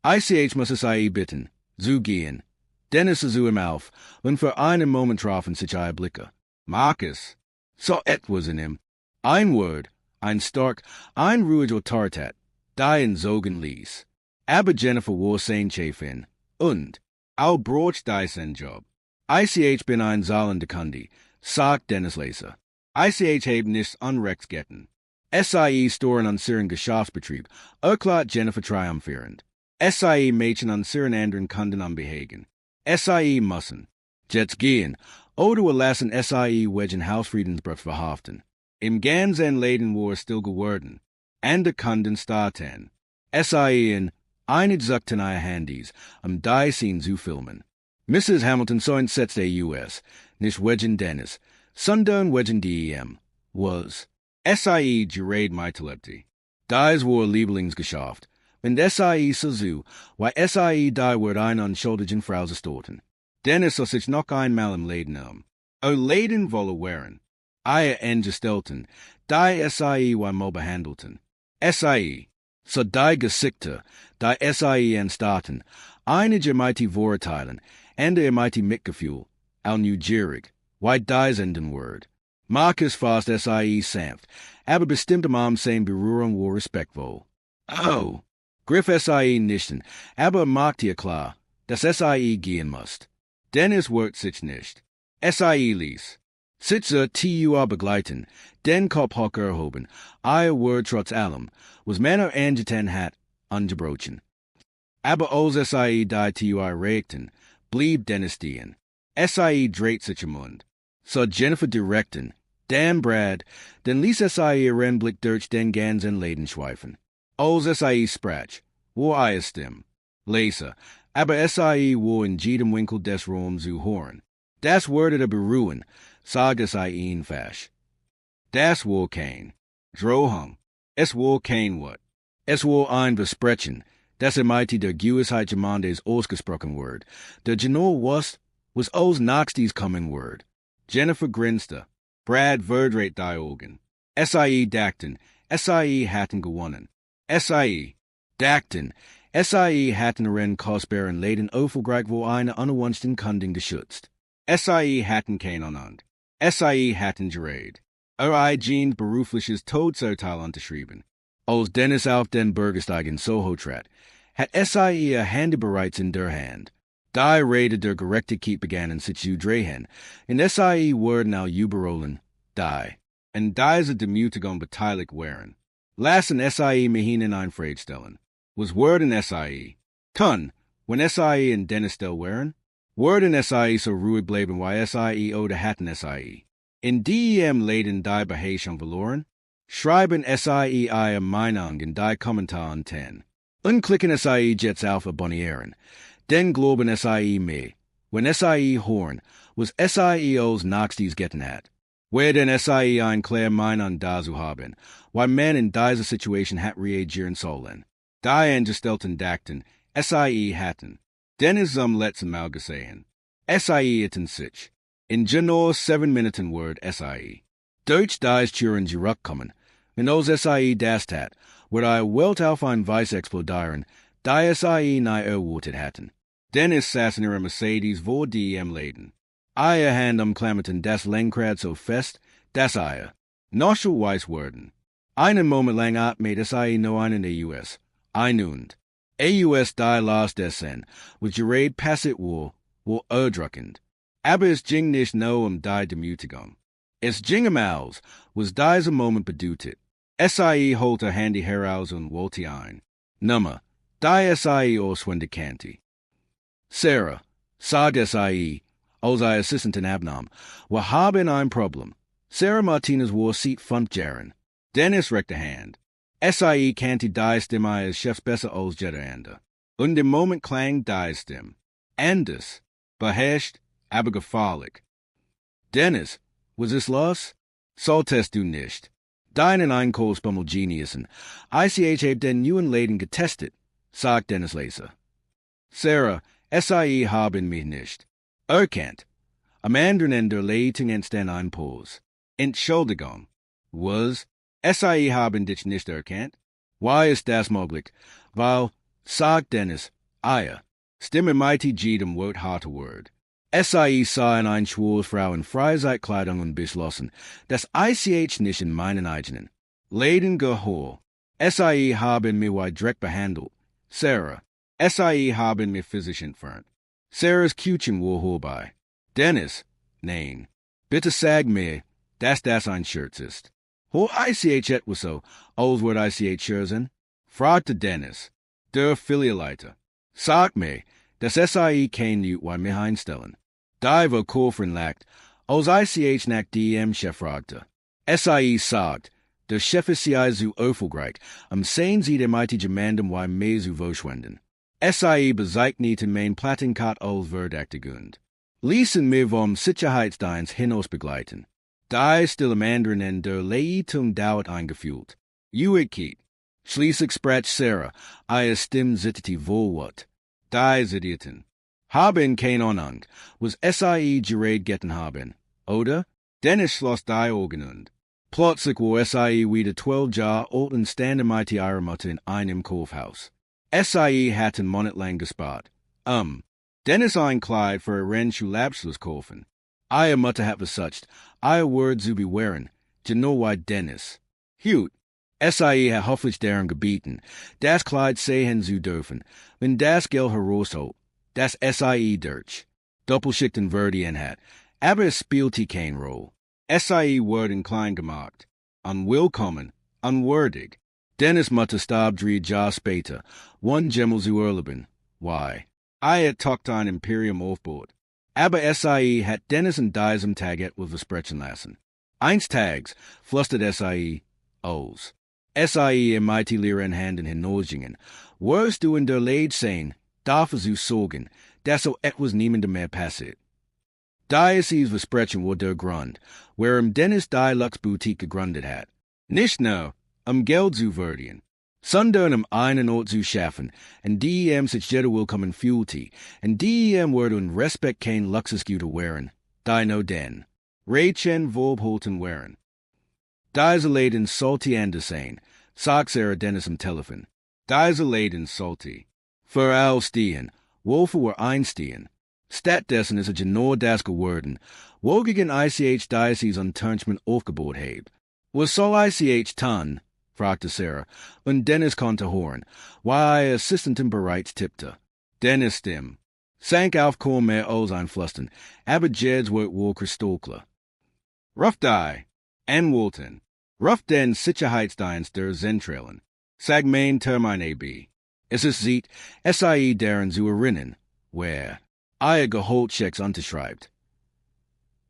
ICH muss es bitten, zu gehen. Dennis zu ihm auf, und für einen Moment trafen sich ihre Blicke. Marcus. So etwas in ihm. Ein Wort, ein stark, ein ruhig Autorität, die ihn sogen ließ. Aber Jennifer war sein Chefin, und, auch brocht diesen Job. ICH bin ein zahlende Kunde, sagt Dennis Leser. ICH haben nichts Unrechts getten. SIE storen unseren Geschäftsbetrieb, erklärt Jennifer triumphierend. SIE Mädchen unseren anderen Kunden anbehagen. SIE müssen. Jetzt gehen, oder wir lassen SIE wegen Hausfriedensbruchs verhaften. Im ganzen Laden war still geworden. And de Kunden starten. SIE in eine sagten ihre Handys, die Szenen zu filmen. Mrs. Hamilton so entsetzt der US, nicht wegen Dennis, sondern wegen ihrem, was. SIE gerät Meitelepti. Dies war Lieblingsgeschäft. Wenn SIE so weil SIE die wird ein unschuldigen Frau gestorten. Dennis soll sich noch einmal im Laden Laden wolle wehren. Eier angestelten, die SIE war mal behandelten. SIE, so die Gesichter, die SIE anstarten, einige mighty Vorurteilen, andere mighty Mitgefühl, au neugierig, why dies in den Word. Marcus fast SIE sanft, aber bestimmt am sein Berührung war respektvoll. Oh, griff SIE nichten, aber macht ihr klar, dass SIE gehen muss. Dennis wird sich nicht. SIE ließ. Sitze TUA begleiten, den Kopf hoch erhoben, ihr Word trotz allem, was Männer angetan hat, ungebrochen. Aber als SIE die TUA regten, blieb Dennis stehen. SIE dreht sich im Mund. So Jennifer direkten, Dan Brad, den ließ SIE ihren Blick durch den ganzen Laden schweifen. Als SIE sprach, war ihr Stimm. Leser, aber SIE war in jedem Winkel des Raums zu hören. Das wurde beruhen, sagt SIE ihn fasch. Das war kein Drohung. Es war kein Wort. Es war ein Versprechen, das mighty der Gewissheit Gemandes ausgesprochen word. Der genau was aus nächstes coming word. Jennifer grinste. Brad verdreht die Augen. SIE dachten, SIE hatten gewonnen. SIE, Dakten, SIE hatten ren kostbaren Laden overgrijk voor eine unerwünschten Kunding geschützt. SIE hatten kein Anand. SIE hatten gerade. Jeans berufliches Todesurteil unterschrieben. Als Dennis auf den Bürgersteig in Soho trat, hat SIE a Hande bereits in der Hand. Die Rede der Gerechtigkeit begannen sich zu drehen, in SIE wurden au überrollen, die. En diese Demütigung beteiligt waren. Lassen SIE mehinen einfriedstellen. Was worden SIE? Kun, when SIE and Dennis still waren? Worden SIE so ruhig bleiben wie SIE oder hatten SIE? In DEM Laden die Beherrschung verloren? Schreiben SIE ihre Meinung in die Kommentaren 10. Unklicken SIE jets auf abonnieren. Den globen SIE me. When SIE horn, was SIEOs Naxties getting at. Where den SIE ein klar Meinung da zu haben, why men in diese Situation hat reagieren sollen. Die angestelten Dakten, SIE hatten. Dennis letzten Mal gesehen. SIE itten sich. In genau 7 Minuten word SIE. Deutsch dies Turen zurückkommen. In os SIE das hat, wird Welt auf ein Weiß explodieren, die SIE nahe erwartet hatten. Dennis sassen ihre Mercedes vor DEM Laden. Eier Hand klammerten das Lenkrad so fest, das Eier. Noschel weiß worden. Einen Moment lang atmet SIE no einen AUS. Einund. AUS die las dessen, was gerade passet wo erdruckend. Aber es ging nicht no die Demütigung. Es ging aus, was diese Moment bedutet. SIE holt a Handy heraus und wollte ein. Nummer, die SIE auswendig kannte. Sarah, sagt SIE, als Assistentin abnahm, wir haben ein Problem. Sarah Martinez war sieht Funkjaren. Dennis reckte Hand. SIE kannte die Stimme als Chefs besser als jeder andere. Und im Moment klang die Stimme. Anders, beherrscht, aber gefährlich. Dennis, was ist los? Solltest du nicht. Deinen Einkaufsbummel Geniusen. ICH heb den neuen Laden getestet, sagt Dennis leise. Sarah, SIE haben mich nicht. Erkannt. Am anderen Ende der Leitung entstand ein Pause. Entschuldigung. Was? SIE haben dich nicht erkannt? Why ist das möglich? Weil, sagt Dennis, Eier. Stimme mighty jedem Wort harte Word. SIE sah in ein Schwurzfrau in Freizeitkleidung und beschlossen, dass ICH nicht in meinen eigenen Laden gehör. SIE haben mich wie Dreck behandelt. Sarah, SIE haben mich physisch entfernt. Sarahs Küchen war vorbei. Dennis, nein. Bitte sag mir, dass das ein Scherz ist. Wo ICH etwas so, als wird ICH schürzen? Fragte Dennis, der Filialleiter. Sag mir, dass SIE kein Newt wie mich einstellen. Die war Kofrin lagt, als ICH nach DEM-Chef fragte. SIE sagt, der Chef ist sie zu erfolgreich, sehen Sie der mighty Gemandem wie mehr zu verschwenden. SIE bezeichneten mein Plattenkat als verdächtigend. Ließen mir vom Sicherheitsdienst hinaus begleiten. Die still am anderen Ende der Leitung dauert eingefühlt. Uekiet. Schließlich sprach Sarah, ihre Stimme zitterte wohlwort. Die zittierten. Haben kein Ahnung, was SIE gerät getten haben, oder? Dennis schloss die Augen und. Plötzlich war SIE wieder 12 Jahre alt und stand mighty ihre Mutter in einem Kaufhaus. SIE hatten monatelang gespart. Dennis ein Kleid für Rennschuhlabschluss kaufen. Ihre Mutter hat versucht, ihr Wort zu bewähren, genau wie Dennis. Hut, SIE hat hoffentlich darum gebeten, das Kleid sehen zu dürfen, wenn das Geld herausholt. Das SIE Deutsch. Doppelschichten Verdian hat, aber es spielte keine Rolle. SIE wurden klein gemacht. Unwillkommen, unwürdig. Dennis Mutter starb 3 Jahre später, one Gemmel zu erleben. Why? Hat tockt ein Imperium aufbaut. Aber SIE hat Dennis in diesem Tag etwas versprechen lassen. Eins Tags flüstert SIE aus. SIE im mighty leeren Handen hinausgingen. Wirst du in der Lade sehen, darf zu sorgen, dass so etwas niemandem mehr passiert. Dieses Versprechen war der Grund, warum Dennis die Lux Boutique gegründet hat. Nicht nur, Geld zu verdienen, sondern einen Ort zu schaffen, und DEM sich jeder willkommen fühlte, und DEM wurde und Respekt kein Luxusgüter wären, die no den. Reichen Wohlholten wären. Diese Läden sollte anders sein, sagt Sarah Dennis am Telefon. Diese Laden salty. Für Stehen, Wolfe were einstehen. Statdessen is a genor daske worden, wogigen ICH diocese on Turnchman aufgebot heb. Was soll ICH tun? Fragte Sarah, und Dennis konnte hören, why Assistanten bereits tippte. Dennis stim. Sank aufkommen mehr als einflusten, aber Jeds wird wohl Kristokler. Ruff die, en Woolton. Ruff den Sicherheitsdienst der Zentralen. Sag mein Termine AB. Es ist sieht, SIE deren zu erinnern, where I Geholtchecks unterschreibt.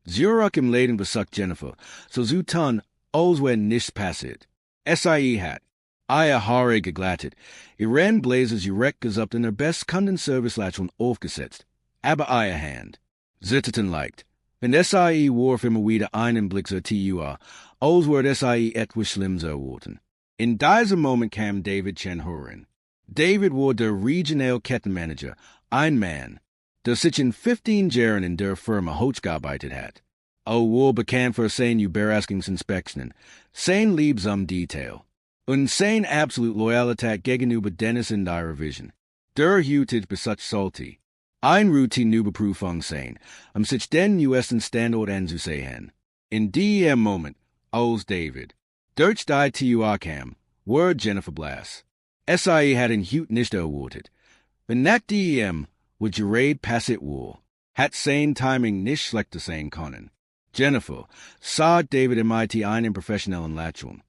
Zurück im Laden besucht Jennifer, so zu tun, als wenn nichts passiert. SIE hat, Haare geglättet, Iran Blazers direkt gesucht in der best Kundenservice-Latschen aufgesetzt, aber Hand. Sitteten leicht. Wenn SIE warf immer wieder einen Blick zur TUA, als wird SIE etwas schlimmer worden. In diesem Moment kam David Chen herein. David war der Regional Kettenmanager, ein Mann, der sich in 15 Jahren in der Firma hochgearbeitet hat. War bekannt für seine Überraschungsinspektionen, sein liebsam Detail und seine absolute Loyalität gegenüber Dennis in der Vision. Der hütet besuch salty. Ein Routineüberprüfung sein, sich den US Standort anzusehen. In diesem Moment, als David durch die TUA kam, war Jennifer blass. SIE hat ein Hut nicht erwartet. Wenn nach dem, wo gerade passiert war, hat sein Timing nicht schlechter sein können. Jennifer sah David im IT einen professionellen Latschen.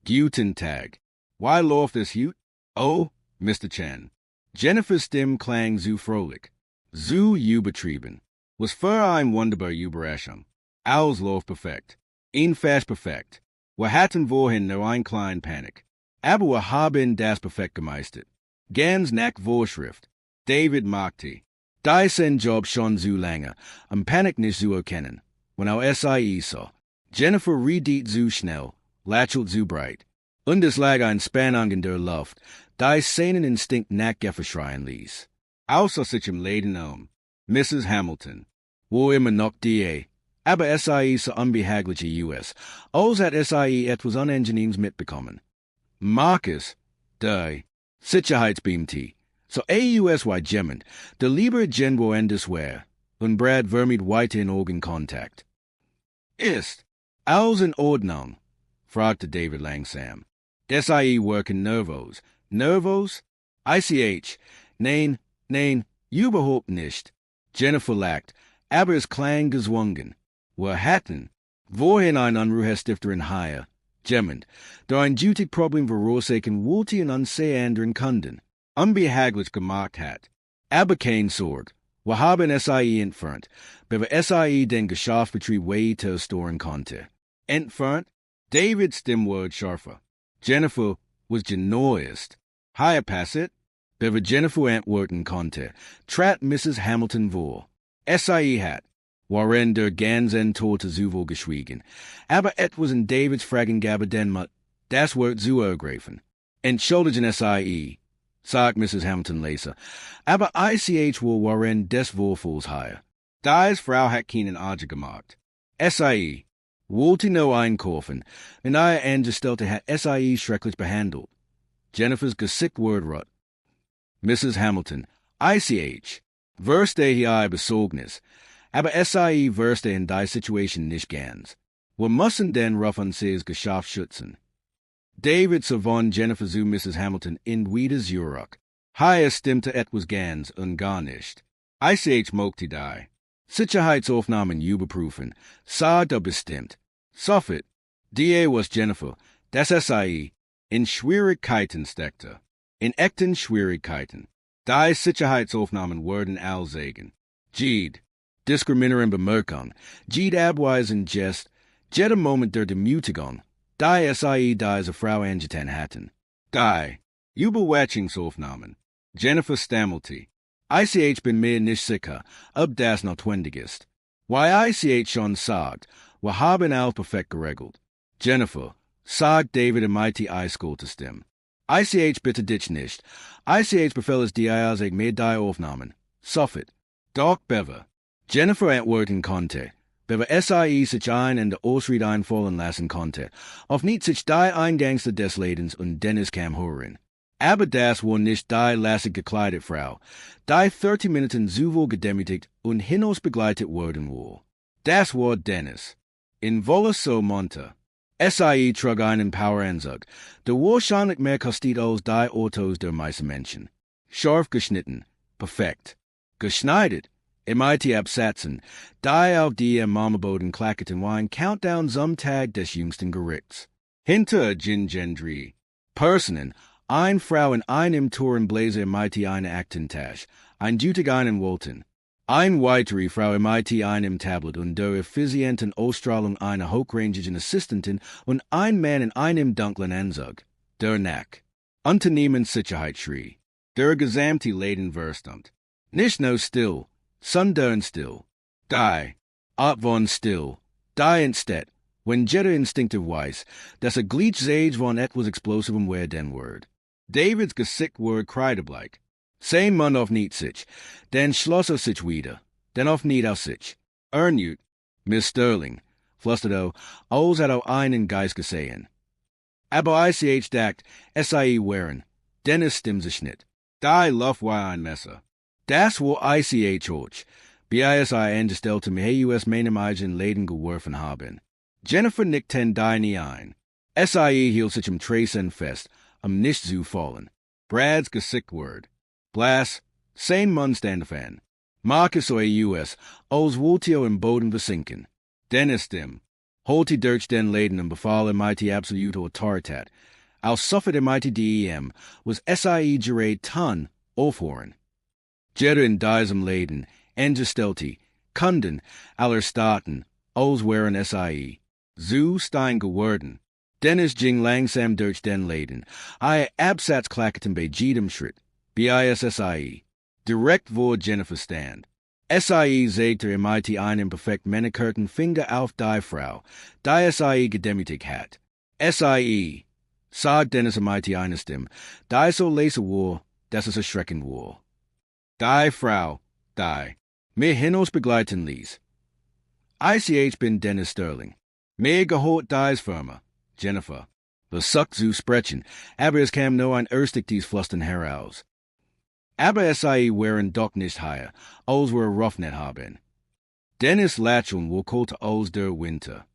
Guten Tag. Why läuft es Hut? Oh, Mr. Chen. Jennifer's Stimme klang so fröhlich, so übertrieben. Was für ein wunderbar Überraschung. Alles läuft perfekt. Fast perfekt. Wir hatten vorhin nur ein klein Panik. Aber wir haben das perfekt gemeistert. Ganz nach Vorschrift. David magte. Die sein Job schon so lange, Panik nicht zu erkennen. Wenn auch SIE sah. Jennifer redet so schnell, lächelt so breit. Und es lag ein Spannung in der Luft, die seinen Instinkt nachgeschreien ließ. Außer sich im Laden Mrs. Hamilton. War immer noch die, aber SIE so unbehagliche US, als hat SIE etwas Unangenehmes mitbekommen. Marcus, die Sicherheitsbeamte, so AUS war jemand, der lieber Genwo endes war, und Brad vermied weiter in Augenkontakt. Ist alles in Ordnung? Fragte David langsam. SIE worken nervos. Nervos? ICH. Nein, überhaupt nicht. Jennifer lacht, aber es klang gezwungen. Wir hatten vorhin ein Anruhestifterin hier, jemand, der ein Duty-Problem verursachen wollte und unsehen Kunden unbehaglich gemacht hat. Aber kein Sorg. Wir haben SIE entfernt, bevor SIE den Geschäftsbetrieb weiter storen konnte. Entfernt? David's Stimme wurde scharfer. Jennifer was genoist. Hier passiert, bevor Jennifer antworten konnte, trat Mrs. Hamilton vor. SIE hat, waren der ganzen Tote zuwohl geschwiegen, aber etwas in Davids Fragen gab den das Wort zu ergreifen. Entschuldigen SIE, sagt Mrs. Hamilton leise, aber ICH waren des Vorfalls hier. Dies Frau hat keinen Age gemacht. SIE, wollte nur einkaufen, und ihr Angestellte hat SIE schrecklich behandelt. Jennifer's Gesicht wurde rot. Mrs. Hamilton, ICH, verste hier Besorgnis, aber SIE verste in die Situation nicht ganz. Wir müssen den Ruff an ses Geschäft schützen. David von Jennifer zu Mrs. Hamilton in wieder zurück. Hier stimmte etwas ganz und gar nicht. ICH mogte die Sicherheitsaufnahmen überprüfen, sah da bestimmt. Sofort, die was Jennifer, das SIE, in Schwierigkeiten steckte. In echten Schwierigkeiten. Die Sicherheitsaufnahmen wurden allsegen. Jede diskriminierende Bemerkung, jede abweisende Gest, jeder Moment der Demütigung, die SIE diese Frau angetan hatten. Die Überwachungsaufnahmen. Jennifer stammelte. ICH bin mir nicht sicher, ob das notwendig ist. Weil ICH schon sagt, wir haben alles perfekt geregelt. Jennifer, sagt David im IT-School zu stimmen. ICH bitte dich nicht. ICH befehl es dir, sich mehr die Aufnahmen. Sofort. Doch Bever. Jennifer antworten konnte. Bever SIE sich ein in der Ausried einfallen lassen konnte. Auf nicht sich die Eingangste des Ladens und Dennis kam herein. Aber das war nicht die lässig gekleidet Frau, die 30 Minuten zuvor gedemütigt und hinausbegleitet worden war. Das war Dennis. In Wolle so Monte. SIE trug einen Poweranzug, der wahrscheinlich mehr kostet als die Autos der meisten Menschen. Scharf geschnitten, perfekt. Geschneidet, MIT Absätzen, die auf die Marmorboden klackerten Wein Countdown zum Tag des jüngsten Gerichts. Hinter Gendry. Personen, ein Frau in einem Tourenblazer MIT eine Aktentasche, ein Dutig einen Wollten. Ein weitere Frau MIT einem Tablet und der effizienten Ausstrahlung einer hochrangigen Assistentin und ein Mann in einem dunklen Anzug. Der Nack. Unternehmenssicherheitsschrie. Der gesamte Laden verstumt. Nicht nur still, sondern still. Die. Von still. Die instead. When jeder instinctive weiß, dass gleich sage von etwas Explosivem wer den Word. Davids Gesicht word kreidebleich. Same Mann auf nicht sich, dann schloss auf sich wieder, dann auf nicht auf sich. Ernut, Miss Sterling, flüsterte, als hat auch einen Geist gesehen. Aber ICH dagt, SIE wehren, Dennis stimmt sich nicht. Die luft war ein Messer. Das war ICH hoch, BISI angestellte mir US meinem Laden geworfen haben. Jennifer nickten die nie ein. SIE hielt sich Tracen fest, nicht zu fallen. Brad's Gesicht word. Blas, sein Mann stand fan. Marcus o US, als Wultio im Boden versinken. Dennis dem. Holti durch den Laden und befahl MIT absolute Autorität. Als suffert MIT DEM, was SIE gerät ton aufhören. Jeder in diesem Laden, angestellte, Kunden, aller Staaten, als wären SIE. Zu Stein geworden. Dennis ging langsam durch den Laden. Absatz klackerten bei jedem Schritt. BISSIE. Direkt vor Jennifer stand. SIE sagte MIT einen perfekt manikurten Finger auf die Frau, die SIE gedemütigt hat. SIE. Sagt Dennis MIT eine Stimme, die so leise war, dass es erschreckend war. Die Frau, die. Mir hinaus begleiten ließ. ICH bin Dennis Sterling. Mir gehört dies Firma, Jennifer. Versucht zu sprechen, aber es kam nur ein erstigtes Flüstern heraus. Aber SIE wären doch nicht hier, als wir Roughnet haben. Dennis Latcheln war kalt als der Winter.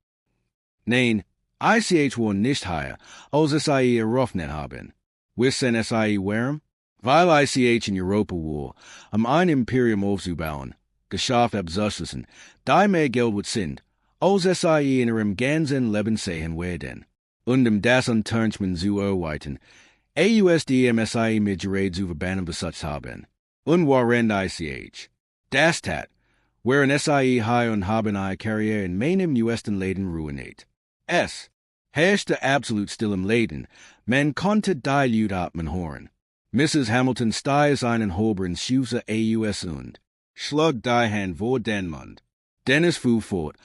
Nein, ICH war nicht hier, als SIE Roughnet haben. Wissen SIE wären? Weil ICH in Europa war, ein Imperium aufzubauen, geschafft abzuschließen, die mehr Geld wird sind, als SIE in ihrem ganzen Leben sehen werden. Und das Unternehmen zu erweitern, AUSDM SIE mit Gerät zu verbannen besucht haben. Und waren ICH. Das tat, wären SIE hier und haben eine Karriere in meinem neuesten Laden ruiniert. Es herrschte absolut still im Laden, man konnte die Lüd atmen hören. Mrs. Hamilton stieg einen Hobern Schuze AUS und schlug die Hand vor den Mund. Dennis fuhr fort,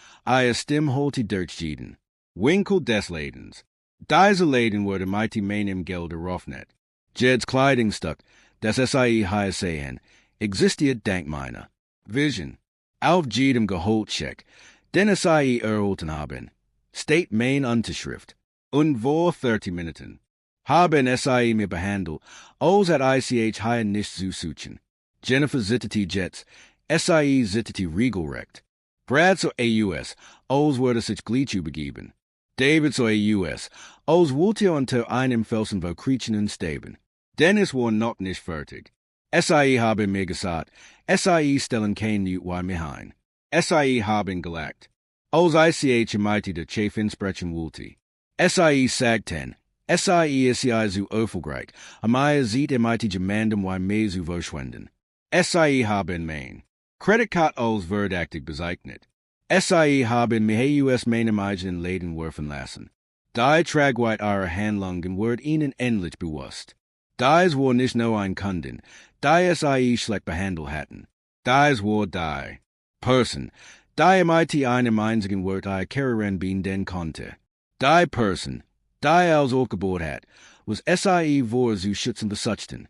Stimme holte durchschieden. Winkel des Ladens. Diese Laden wurde mighty meinem Gelder Roughnet. Jed's Kleidungsstück, das SIE hier sehen, existiert dank meiner Vision. Auf jedem Gehaltscheck, den SIE erhalten haben, steht mein Unterschrift. Und vor 30 Minuten haben SIE mir behandelt, als hat ICH hier nicht zu suchen. Jennifer zitterte Jets, SIE zitterte regelrecht. Brad so AUS, als würde sich Glitch übergeben. David so AUS, als wollte unter einem Felsen verkriechen und sterben. Dennis war noch nicht fertig. SIE haben mir gesagt, SIE stellen kein Newtwein mehr ein. SIE haben gelacht. Als ICH meinte der Chef insprechen wollte. SIE sagten, SIE ist ja so erfolgreich, aber sieht meinte jemandem wie mehr zu verschwenden. SIE haben mein Creditcard als verdächtig bezeichnet. SIE haben mir US meinem eigenen Laden werfen lassen. Die Tragweite ihrer Handlungen wird ihnen endlich bewusst. Dies war nicht nur ein Kunden, die SIE schlecht behandelt hatten. Dies war die Person, die MIT einem einzigen Wort eine Karriere binden konnte. Die Person, die als aufgebaut hat, was SIE vor zu schützen versuchten.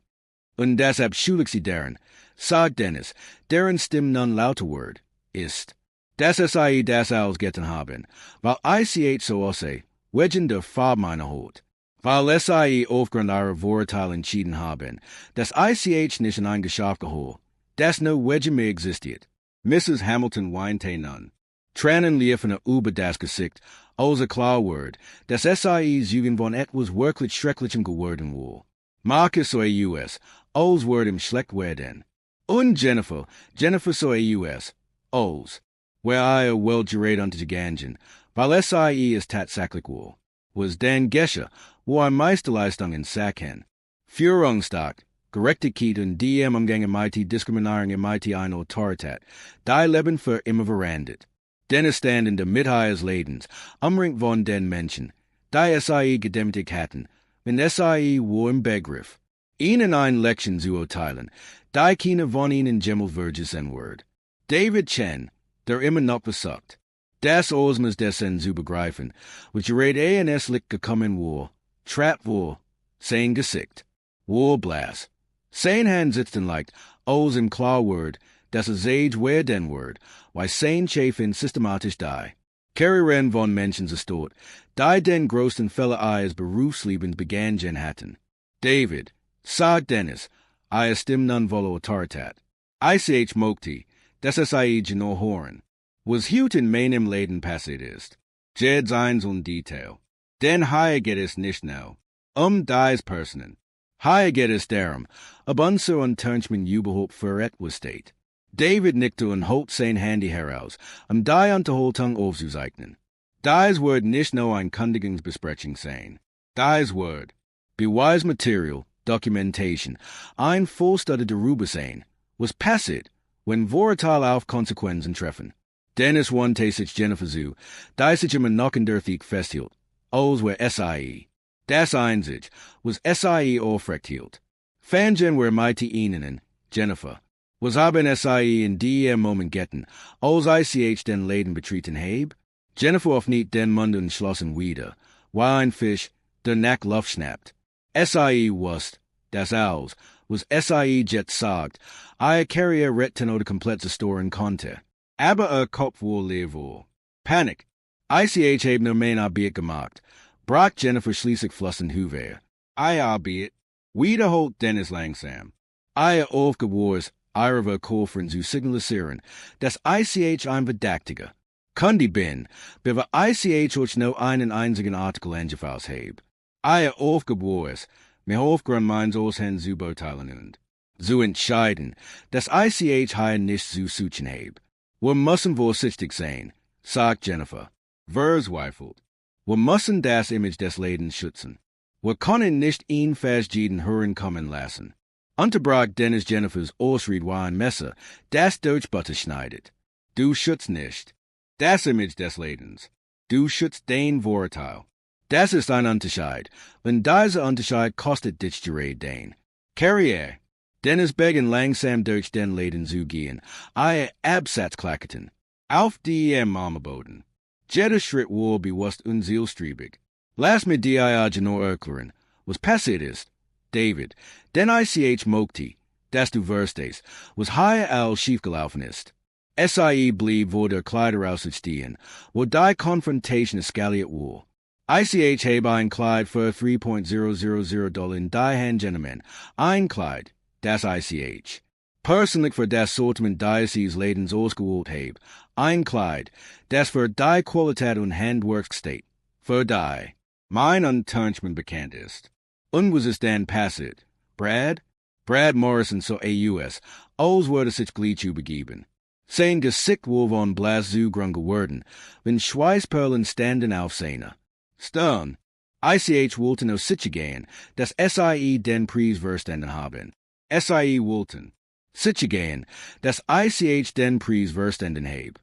Und deshalb schuldig sie deren, sagt Dennis, deren Stimme nun lauter wird, ist, dass SIE das ausgetan haben, weil ICH so ausseh, wegen der Farbmeiner hat. Weil SIE aufgrund ihrer Vorurteile entschieden haben, dass ICH nicht in ein Geschäft gehört, das no Wedge mehr existiert. Mrs. Hamilton weinte nun. Tränen liefen über das Gesicht, als Klarwort, dass SIEs Jugend von etwas wirklich Schrecklichem geworden war. Marcus US, als Wort im schlecht werden. Und Jennifer so US, als, where I well gerät unter die Gangen, weil SIE ist tatsächlich war. Was den Gesche, wo ein Meisterleistungen sacken. Führungstag, Gerechtigkeit und die Umgang MIT Diskriminierung MIT eine Autorität, die Leben für immer verandet. Den stand in der Mitte des Lebens, umringt von den Menschen, die SIE gedemütigt hatten, wenn SIE war im Begriff, ihnen eine Lektion zu erteilen, die keine von ihnen jemals würde sein Wort. David Chen, der immer noch versucht, das Osmas dessen zu begreifen, which gerät ANS-lich gekommen war, trapp war, sein Gesicht, war blass. Sein Hand sitzen leicht, als im Klarwort, dass es age werden Wort, weil sein Chafin systematisch die. Karrieren von Menschen zerstört, die den größten Fälle eines Berufslebens begangen hatten. David, sagt Dennis, eine Stimme non volle Autorität. ICH mogti, dass es no horen. Was hut in meinem Leben passiert ist. Jeds eins und Detail. Den hier geht es nicht now. Dies Personen. Hier geht es darum, ob unser Unternehmen überhaupt für etwas steht. David nickte und holt sein Handy heraus, die Unterhaltung aufzuzeichnen. Dies wird nicht nur ein Kündigungsbesprechung sein. Dies wird Beweismaterial, Documentation, ein Vollständig darüber sein, was passiert, wenn Vorurteile auf Konsequenzen treffen. Dennis wandte sich Jennifer zu, die sich immer noch in der Thiek festhielt, als were SIE. Das Einzig, was SIE aufrecht hielt. Fangen were mighty ihnen, Jennifer. Was haben SIE in die Moment getten, als ICH den Laden betreten heb? Jennifer auf nicht den Mund und schlossen wieder, weil ein Fisch der Nack Luft schnappt. SIE wusst, das aus, was SIE jet sagt, Carrier retten oder komplett zerstören konnte. Aber Kopf wohl leer. Panik. ICH heb nur mein Abbiet gemacht. Brach Jennifer schließlich flossen Hoover. Abbiet. Wiederholt Dennis langsam. Aufgewors, ihre Kohlfren zu signalisieren, dass ICH ein Verdächtiger. Kundi bin, bewe ICH euch no einen einzigen Artikel angefasst heb. Aufgewors, mir Aufgrund meins Aushen zu beurteilen und. Zu entscheiden, dass ICH hier nicht zu suchen heb. Wir müssen vorsichtig sein, sagt Jennifer. Verzweifelt. Wir müssen das Image des Ladens schützen. Wir können nicht ihn festjeden hören kommen lassen. Unterbrach Dennis Jennifers Ausried war ein Messer, das Deutschbutter schneidet. Du schützt nicht. Das Image des Ladens. Du schützt den Vorurteil. Das ist ein Unterschied. Wenn dieser Unterschied kostet dich den. Carrier. Dennis begen langsam durch den Laden zu gehen, Absatz klacketen. Auf die Armeboden. Jeder Schritt war bewusst und zielstrebig. Lass mir die genau erklären, was passiert ist. David, den ICH mogti, dass du verstehst, was hier all schiefgelaufen ist. SIE blieb, wo der Kleider ausstehen, wo die Konfrontation eskaliert war. ICH habe ein Kleid für $3.000 in die Hand genommen, ein Kleid. Das ICH. Persönlich für das Sortiment Diocese Ladens ausgewählt habe, ein Kleid, das für die Qualität und Handwerk steht, für die mein Unternehmen bekannt ist. Und was ist denn passiert? Brad Morrison so AUS, als würde sich gleich übergeben. Sein Gesicht war von blass zu grün geworden, wenn Schweißperlen standen auf seiner Stirn. ICH wollte no sicher gehen, dass SIE den Preis verstanden haben. SIE wollten sicher gehen, dass ICH den Preis verstanden habe.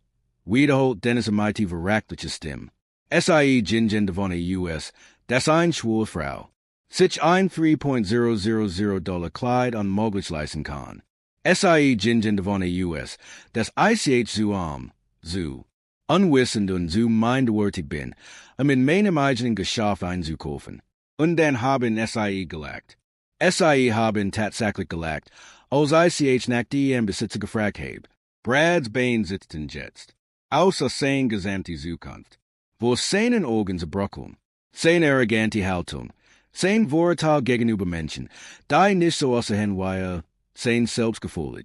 Wiederholt Dennis MIT verrackliche Stimme. SIE Gingen von US, das ein schwule Frau. Sich ein $3.000 Kleid unmöglich leisten kann. SIE Gingen von US, das ICH zu unwissend und zu minderwertig bin, in meinem eigenen Geschäft einzukaufen. Und dann haben SIE gelegt. SIE haben tatsächlich gelegt, als ICH nach die Besitzer gefragt habe. Brads Bein sitzten jetzt. Außer sein gesamte Zukunft. Wo seinen Augen zerbrochen. Sein arrogante Haltung. Sein voratal gegenüber Menschen, die nicht so aussehen wie sein Selbstgefühl.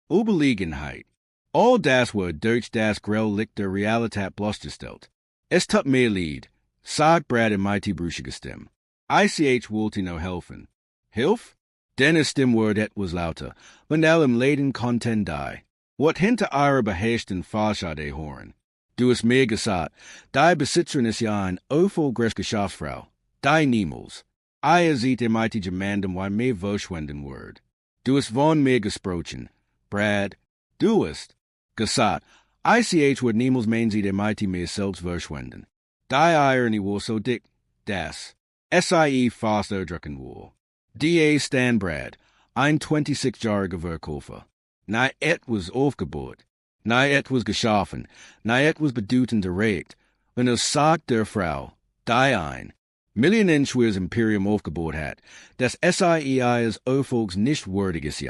Überlegenheit. All das wird durch das Grell der Realität bloßgestellt. Es tut mir leid, sagt Brad in mighty brüchige Stimme. Ich wollte no helfen. Hilf? Dennis Stimme wird etwas lauter, wenn allem Laden content die. Wat hinter ihrer beherrschten Fahrschade horen. Du hast mir gesagt, die Besitzerin ist ja ein erfolgreiche Geschäftsfrau. Die niemals. Sieht mighty gemandem wie mir verschwenden wird. Du hast von mir gesprochen, Brad. Du hast gesagt, wird niemals meinen sie mighty mir selbst verschwenden. Die Irony war so dick, das. Fast erdrücken war. Da Stan Brad, ein 26-jähriger Verkäufer. Na was aufgebaut. Na was geschaffen. Na was bedeutend direkt. Und sagt der Frau, die ein millionenschweres Imperium aufgebaut hat, das is Erfolgs nicht würdig ist.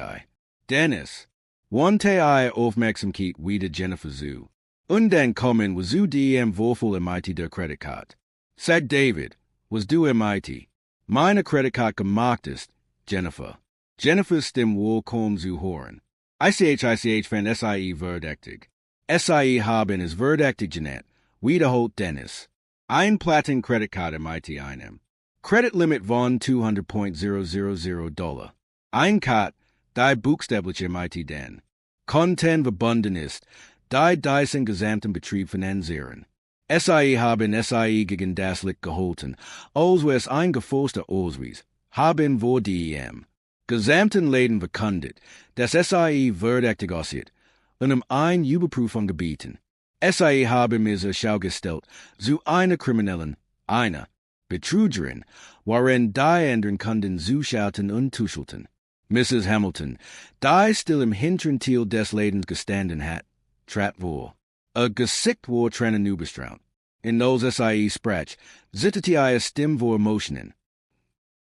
Dennis, wante Aufmerksamkeit wieder Jennifer zu. Und dann kommen was du Würfel MIT der Kreditkarte. Sagt David, was du MIT. Meine Kreditkarte gemacht ist, Jennifer. Jennifer's Stimme wohl kaum zu hören. Ich fan verdächtig. Haben es verdächtig Jeanette, wiederholt Dennis. Einplatin Kreditkarte MIT einem. Credit limit von $200.000. Einkarte, die buchstäbliche MIT den. Content verbunden ist, die diesen gesamten Betrieb finanzieren. Haben gegen das Licht gehalten, als es eingeforster Ausweis, haben vor dem gesamten Läden verkündet, dass verdächtig aussieht, und eine Überprüfung gebeten. Haben mir zur Schau gestellt, zu einer Kriminellen, einer Betrügerin, worin die anderen Kunden zuschauten und tuschelten. Mrs. Hamilton, die still im hinteren Teil des Ladens gestanden hat, trat vor. Gesicht war trennen überstraunt. In those sprach, zitterte Stimme vor Emotionen.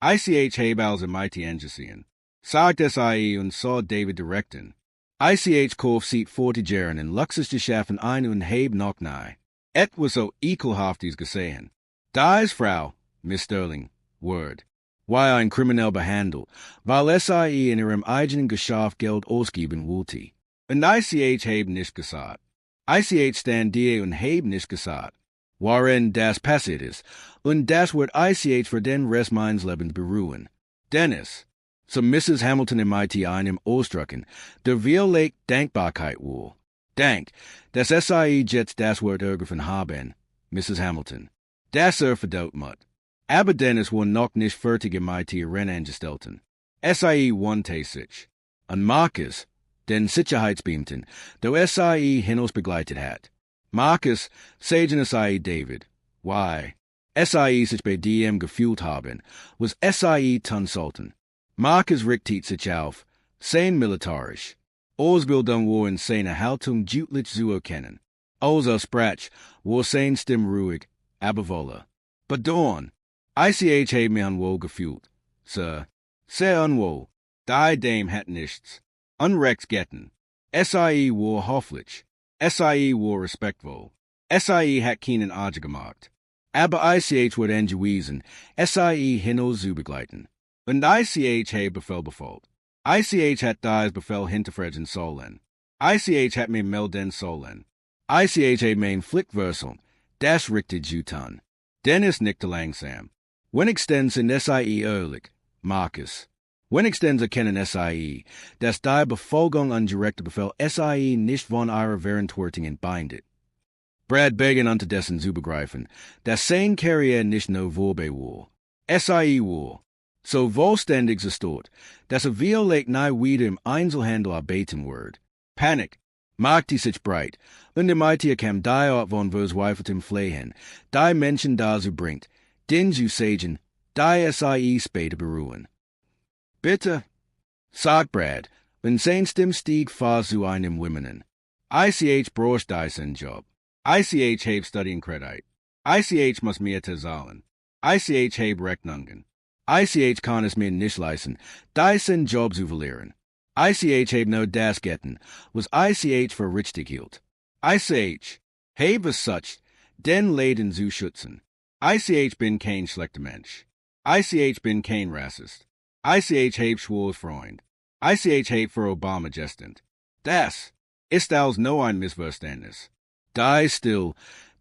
Habe als mighty angesehen. Sagt und saw David directen. Kauf sieht fortigieren und Luxus geschaffen ein und heb noch nahe. Etwas so ekelhaftes gesehen. Da ist Frau, Miss Sterling, Word. Why ein Kriminell behandelt, weil in ihrem eigenen Geschäft Geld ausgeben wollte. Und heb nicht gesagt. stand die und heb nicht gesagt. Worin das passiert ist, und das wird für den Rest meines Lebens beruhen. Dennis, zum Mrs. Hamilton MIT einem ausdrücken, der Lake Dankbarkeit wohl. Dank, dass jetzt das Wort ergriffen haben, Mrs. Hamilton. Das verdaut mut. Aber Dennis war noch nicht fertig MIT angestellten. wante sich. Und Marcus, den Sicherheitsbeamten, der hinaus begleitet hat. Marcus, sagen David, why, sich bei dem gefühlt haben, was Consulten. Marcus richtet sich auf, sein militarisch. Ausbildung war in seiner Haltung deutlich zu erkennen. Also sprach, war sein Stimme ruhig, aber wohler. Bedauern, habe mich unwohl gefühlt, Sir. Sehr unwohl, dem hat nichts. Unrechts getten. war hofflich. war respektvoll. hat keinen Age gemacht. Aber wird angewiesen, hinaus zu begleiten. Und habe Befehl befolgt. hat das Befehl hinterfragen sollen. hat mir melden sollen. habe mein Pflichtversum, das richtet getan. Dennis nickte langsam. When extends in ehrlich, Marcus. When extends erkennen dass die Befolgung an direkter Befehl nicht von ihrer Verantwortung bindet. Brad begen unterdessen zu begreifen, dass sein Karriere nicht nur vorbei war. war so vollständig zerstört, dass wirklich nie wieder im Einzelhandel arbeiten wird. Panik machte sich breit, und MIT kam die Art von verzweifeltem Flehen, die Menschen dazu bringt, den zu sagen, die später beruhen. Bitte, sagt Brad, wenn sein Stimme stieg fast zu einem Wimmernen. Braucht diesen Job. heb studying Kredit. muss mir zahlen. heb Rechnungen. kann es mir nicht leisten, diesen Job zu verlieren. heb no das getten, was für richtig hielt. heb es such, den Läden zu schützen. bin kein schlechter Mensch. ICH bin kein Rassist. ICH heb Schwarze Freund. ICH heb für Obama Gestant. Das ist als no ein Missverständnis. Die still,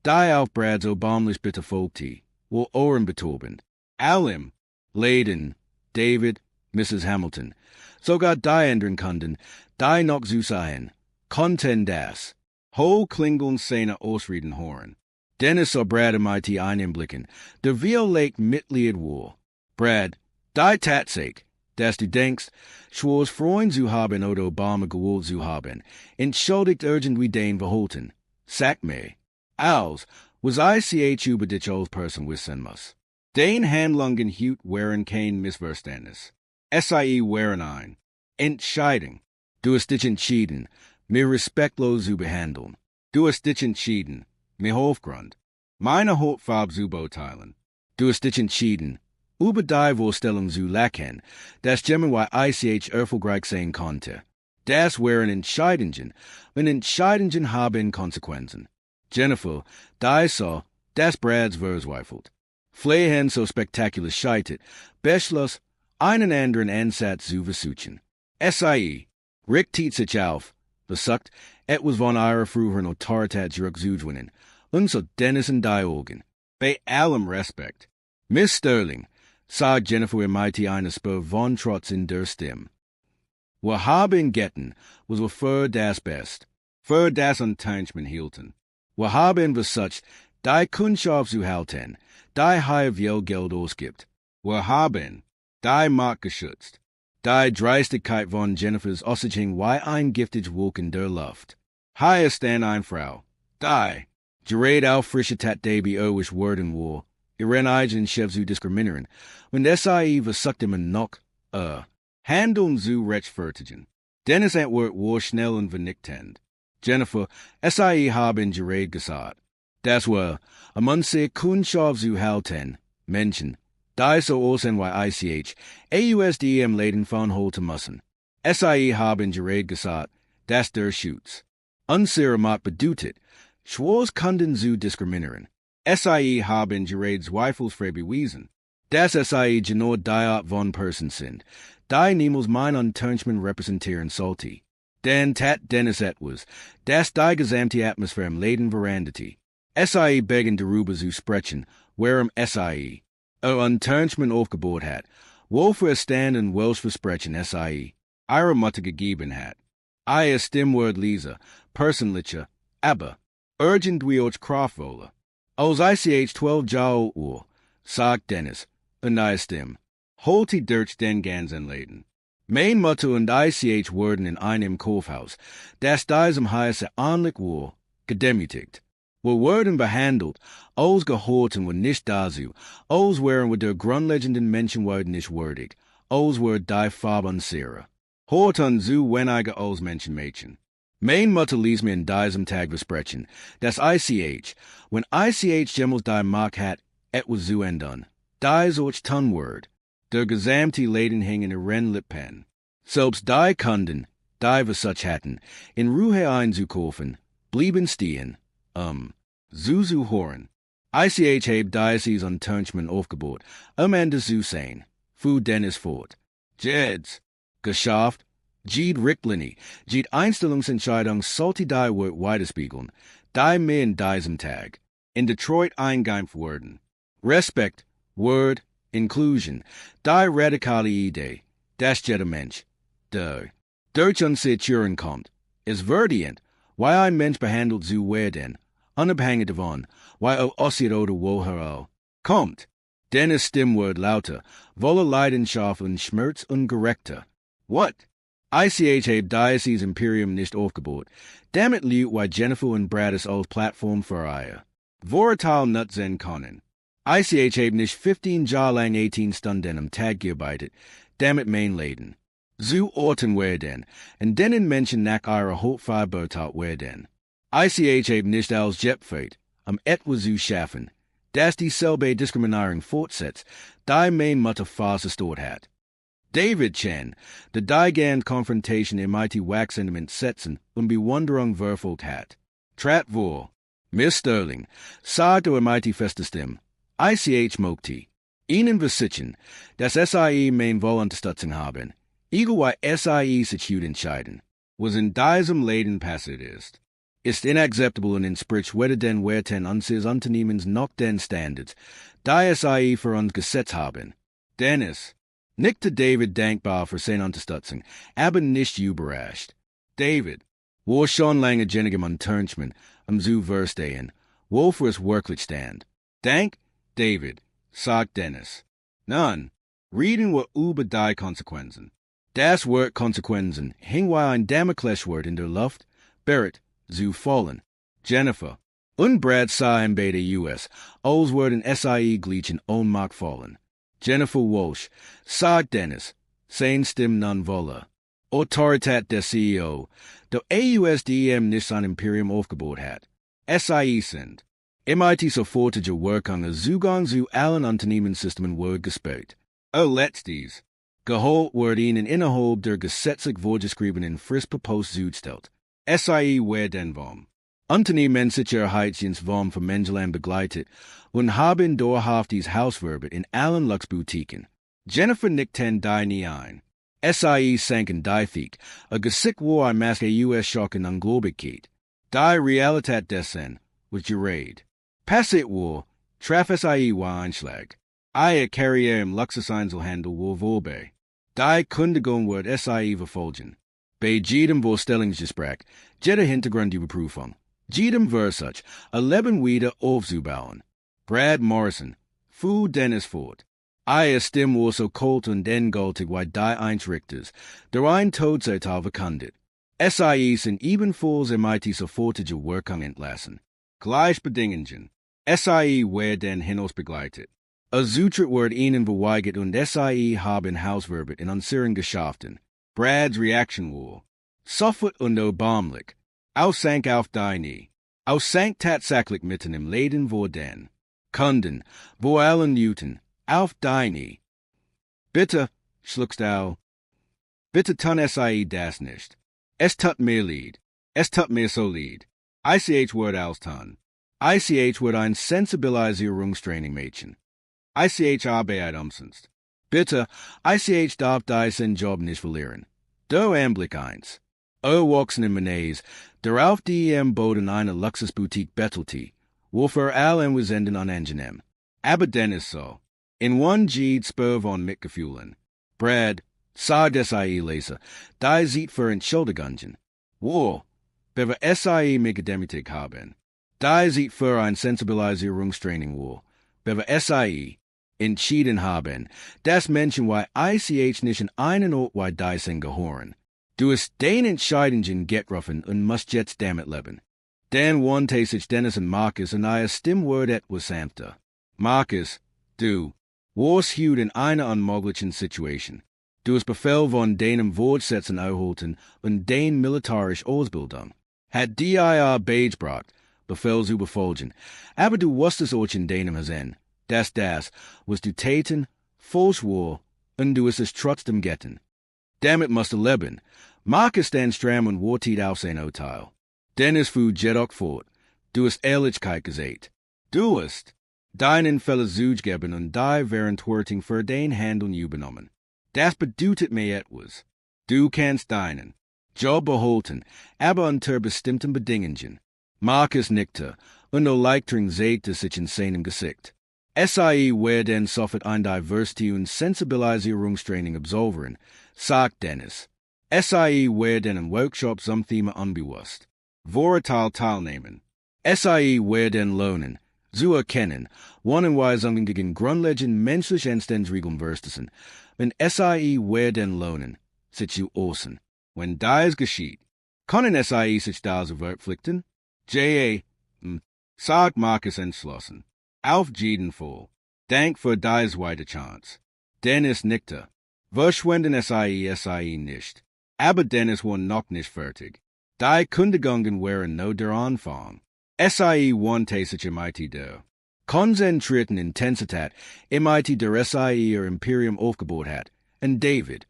die auf Brads Obamlich bitte Folgti, wo Ohren beturben. Allem, Laden, David, Mrs. Hamilton, sogar die ändern konnten, die noch zu sein, konnten das. Ho klingeln seine Ausreden hören. Dennis so Brad mit einblicken, der Violate Mitglied war. Brad, die Tatsache, dass du denkst, Schwarze Freund zu haben oder Obama gewollt zu haben, entschuldigt urgent wie den verhalten. Sag mir, als, was ICH über dich als Person wissen muss. Den Handlungen hut wären kein Missverständnis. SIE wären ein. Entscheidung. Du hast dich entschieden, mir respektlos zu behandeln. Du hast dich entschieden, mir Hofgrund. Meine Hautfarbe zu beurteilen. Du hast dich entschieden, über die Vorstellung zu lachen, das Gemmen wie ICH erfolgreich sein konnte. Das wären Entscheidungen, und Entscheidungen haben Konsequenzen. Jennifer, die so, das Brads verzweifelt. Flehen so spektakulär scheitert, beschloss, einen anderen Ansatz zu versuchen. SIE, richtet sich auf, besagt, etwas von ihrer früheren Autorität zurückzugewinnen, und so Dennis und die Augen. Bei allem Respekt. Miss Sterling, sagt Jennifer im Mighty eine Spur von Trotz in der Stimme. Wir haben getten, was wir für das Best, für das Entangement hielten. Wir haben versucht, die Kundschaft zu halten, die viel Geld ausgibt. Wir haben die Markt geschützt. Die Dreistigkeit von Jennifers Ossiching wie ein giftig Wolk in der Luft. Hier ist dann eine Frau. Die, gerät auf frische Tat Baby erwisch worden war, ihren eigenen Chef zu diskriminieren, und SIE versucht ihm noch, handeln zu rechtfertigen. Dennis Antwort war schnell und vernichtend. Jennifer, SIE haben gerät gesagt. Das war, man sich Kundschaft zu halten, Menschen, die so aussehen wie ICH, AUSDM Laden von holen müssen. SIE haben gerät gesagt, dass der Schutz. Unsere Macht bedeutet, Schwarze Kunden zu diskriminieren. SIE haben gerät zweifelsfrei bewiesen, dass SIE genau die Art von Person sind, die niemals mein Entangement repräsentieren sollte. Denn tat Dennis etwas, dass die gesamte Atmosphäre im Laden veranderte. SIE begen darüber zu sprechen, warum SIE Entangement aufgebaut hat, wofür es stand und welches Versprechen SIE ihre Mutter gegeben hat. Ihr Stimmwort Lisa, personliche, aber urgent wie euch Kraft wolle. Als ICH 12 Jahre alt sagt Dennis, und ihre Stimme, holt die durch den ganzen Laden. Mein Mutter und ICH wurden in einem Kaufhaus, das diesem heiße anlich war, gedemütigt. Wir wurden behandelt, als geholfen und nicht dazu, als wären wir der grundlegenden Menschenwürde nicht würdig, als wir die Farbe unserer. Horten zu wenige als Menschenmädchen. Mein Mutter ließ mir in diesem Tag versprechen, dass ICH, wenn ICH jemals die Macht hat, etwas zu ändern, dies euch tun wird. Der gesamte Laden hing in ihren Lippen. Selbst die Kunden, die wir such hatten, in Ruhe einzukaufen, blieben stehen, zu hören. ICH heb dieses Entangement aufgebaut, Ende zu sein, fuhr Dennis fort. Jeds, geschafft, Jed Richtlinie, Jed Einstellungsentscheidung sollte die Wort weiterspiegeln, die mir in diesem Tag, in Detroit eingeimpft wurden. Respekt, Word, Inclusion, die radikale Idee, das jeder Mensch, durch unser kommt, ist verdient, wie ein Mensch behandelt zu werden, unabhängig davon, wie aussieht oder woher kommt. Dennis Stimmwort lauter, voller Leidenschaft und Schmerz und Gerechter. What? ICH heb Diocese Imperium nicht aufgebaut, damit liegt wie Jennifer und Brad es als Plattform für ihr. Vorurteil nicht sein können. ICH heb nicht 15 Jahre lang 18 Stunden am Tag gearbeitet, damit mein Leben. Zu Orten werden, und denen Menschen nach ihrer Hautfarbe beurteilt werden. ICH heb nicht als Jetfeit, etwas zu schaffen, das dieselbe Diskriminierung fortsetzt, die mein Mutter fast gestört hat. David Chen, der die gern Konfrontation im IT Wax-Sentiment setzen und Bewunderung verfolgt hat. Trat vor, Miss Sterling, sagte im IT feste Stimme, ICH Mokti. Ihnen versichern, dass SAE mein Wohlunterstützung haben, egal wie SAE sich entscheiden, was in diesem Leben passiert ist inakzeptabel und entspricht weder den Werten unseres Unternehmens noch den Standards, die SAE für uns gesetzt haben. Dennis, nickte David dankbar für seine Unterstützung, aber nicht überrascht. David, war schon lange genigem Unternehmer, zu verstehen, wofür es wirklich stand. Dank, David, sagt Dennis. Nun, reden wir über die Konsequenzen. Das Wort Konsequenzen hing wie ein Damoklesschwert in der Luft, bereit zu fallen. Jennifer, und Brad sah im bei der US, als würden SAE Gleichen Ohnmacht fallen. Jennifer Walsh, sagt Dennis, sein Stimm non wolle. Autorität der CEO, der AUSDM nicht sein Imperium aufgebaut hat. SAE sind. MIT sofortige Wirkungen Zugang zu allen Unternehmenssystemen wird gesperrt. Letztes. Geholt wird ihnen innerhalb der gesetzlich vorgeschriebenen Frist proposed zugestellt. SAE wird den Wurm. Unternehmenssicherheitsdienst vom Menschlein begleitet und haben dauerhaft dies Hausverbot in allen Luxboutiquen. Jennifer nickten die nie ein. SAE sanken die Thiek, a gesicht war ein Maske US-Schocken an Globigkeit. Die Realität dessen was gerät. Passit war, traf SAE war Einschlag. Eine Karriere im Luxuseinzelhandel war vorbei. Die Kündigung wird SAE verfolgen. Bei jedem Vorstellungsgespräch, jeder Hintergrundüberprüfung, jedem Versuch, ein Leben wieder aufzubauen. Brad Morrison, fuhr Dennis fort. Eine Stimme war so kalt und endgültig wie die Einrichters, der ein Todsurteil verkündet. SAE sind ebenfalls MIT sofortige Wirkung entlassen. Gleichbedingungen. SAE werden hinaus begleitet. A Zutritt wird ihnen verweigert und SAE haben Hausverbot in unseren Geschäften. Brads Reaction war sofort und erbärmlich. Aussank auf die nie. Aussank tatsächlich mitten im Laden vor den Kunden, vor allen Minuten, auf die nie. Bitte, schluckst du. Bitte tun SAE das nicht. Es tut mir leid. Es tut mir so leid. ICH wird alles tun. ICH wird ein Sensibilisierungstraining machen. ICH arbeitet umsonst. Bitte, ICH darf seinen Job nicht verlieren. Der Anblick eins. Erwachsene Menace, der auf die boden eine Luxusboutique bettelte, wofür allen wir senden unangenehm. Aber Dennis so. In one G spur von Mitgefühlen. Brad, sagt SAE Leser, die sieht für Entschuldigungen. Wo, bewe SAE Megademitik haben. Die sieht für ein Sensibilisierungstraining wo, bewe SAE entschieden haben, dass Menschen wie ICH nicht in einen Ort wie die sind gehören. Du hast den Entscheidungen getruffen und musst jetzt damit leben. Dann wandte sich Dennis und Marcus und eine Stimmwort etwas sanfter. Marcus, du, warst heute in einer unmöglichen Situation. Du hast Befehl von deinem Wortsetzen erhalten und den militärische Ausbildung. Hat DIA beigebracht, Befehl zu befolgen, aber du wusstest auch in deinem Sinn. Das, was du täten, falsch war, und du hast es trotzdem getan. Damit musst du leben. Marcus den Stram und wartet auf sein Urteil. Dennis fuhr jedoch fort. Du hast Ehrlichkeit gesagt. Du hast deinen Fälle zugegeben und die Verantwortung für den Handeln übernommen. Das bedeutet mir etwas. Du kannst deinen Job behalten, aber unter bestimmten Bedingungen. Marcus nickte, und Erleichterung sagte sich in seinem Gesicht. SAE werden sofort ein Diversity- und Sensibilisierungstraining absolvieren, sagt Dennis. SAE werden in Workshops zum Thema unbewusst. Vorurteil teilnehmen. SAE werden lernen, zu erkennen, wann Anweisungen gegen grundlegende menschliche Anstandsregeln verstoßen. Wenn SAE werden lernen, sich zu äußern. Wenn dies geschieht, können SAE sich dazu verpflichten? Sagt Marcus entschlossen. Auf jeden Fall. Dank für die zweite Chance. Dennis nickte. Verschwenden SAE nicht. Aber Dennis war noch nicht fertig. Die Kündigungen waren nur der Anfang. SAE wandte sich MIT der konzentrierten Intensität MIT der SAE ihr Imperium aufgebaut hat. Und David,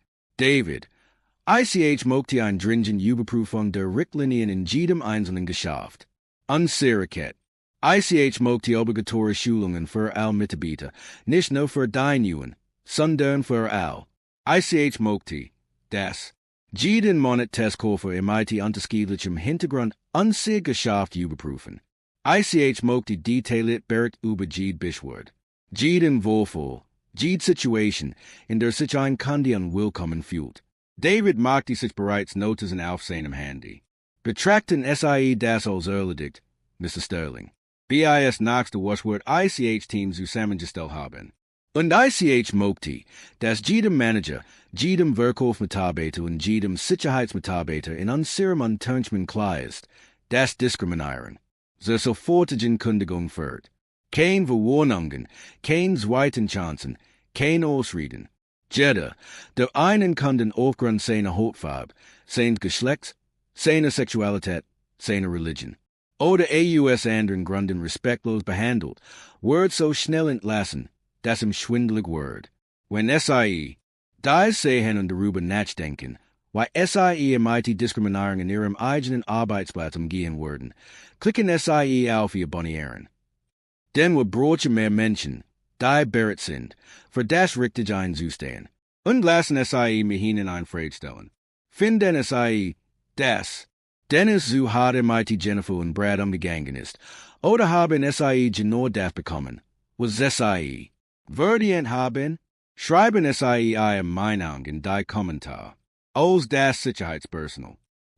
ICH mochte ein dringend Überprüfung der Richtlinien in jedem einzelnen Geschäft. Unsicherheit. Ich möchte die obligatorische Schulungen für all Mitarbeiter, nicht nur für die Neuen, sondern für all. Ich möchte, dass jeden Monat Testkurve im IT-unterschiedlichem Hintergrund unsere Geschäft überprüfen. Ich möchte detailliert Bericht über jede Beschwerde, jeden Vorfall, jede Situation, in der sich ein Kunde unwillkommen fühlt. David machte sich bereits Notizen auf seinem Handy. Betrachten Sie das als erledigt, Mr. Sterling. Bis nächste Wort ICH-Team zusammengestellt haben. Und ICH möchte, dass jedem Manager, jedem Verkaufsmitarbeiter und jedem Sicherheitsmitarbeiter in unserem Unternehmen klar ist, dass Diskriminieren zur sofortigen Kündigung führt. Kein Verwarnungen, kein zweiten Chancen, kein Ausreden. Jeder, der einen Kunden aufgrund seiner Hautfarbe, seines Geschlechts, seiner Sexualität, seiner Religion oder aus anderen Gründen respektlos behandelt, wird so schnell entlassen, dass ihm schwindelig wird. Wenn Sie dies sehen und darüber nachdenken, why Sie MIT Diskriminierung in Ihrem eigenen Arbeitsplatz umgehen würden, klicken Sie auf Ihr Abonnieren. Denn wir brauchen mehr Menschen, die bereit sind, für das richtig einzustehen. Und lassen Sie mich Ihnen ein Frage stellen. Finden Sie, dass Dennis zu hart MIT Jennifer und Brad umgegangen ist, oder haben Sie genau das bekommen, was Sie verdient haben? Schreiben Sie Ihre Meinung in die Kommentare. Als das Sicherheitspersonal.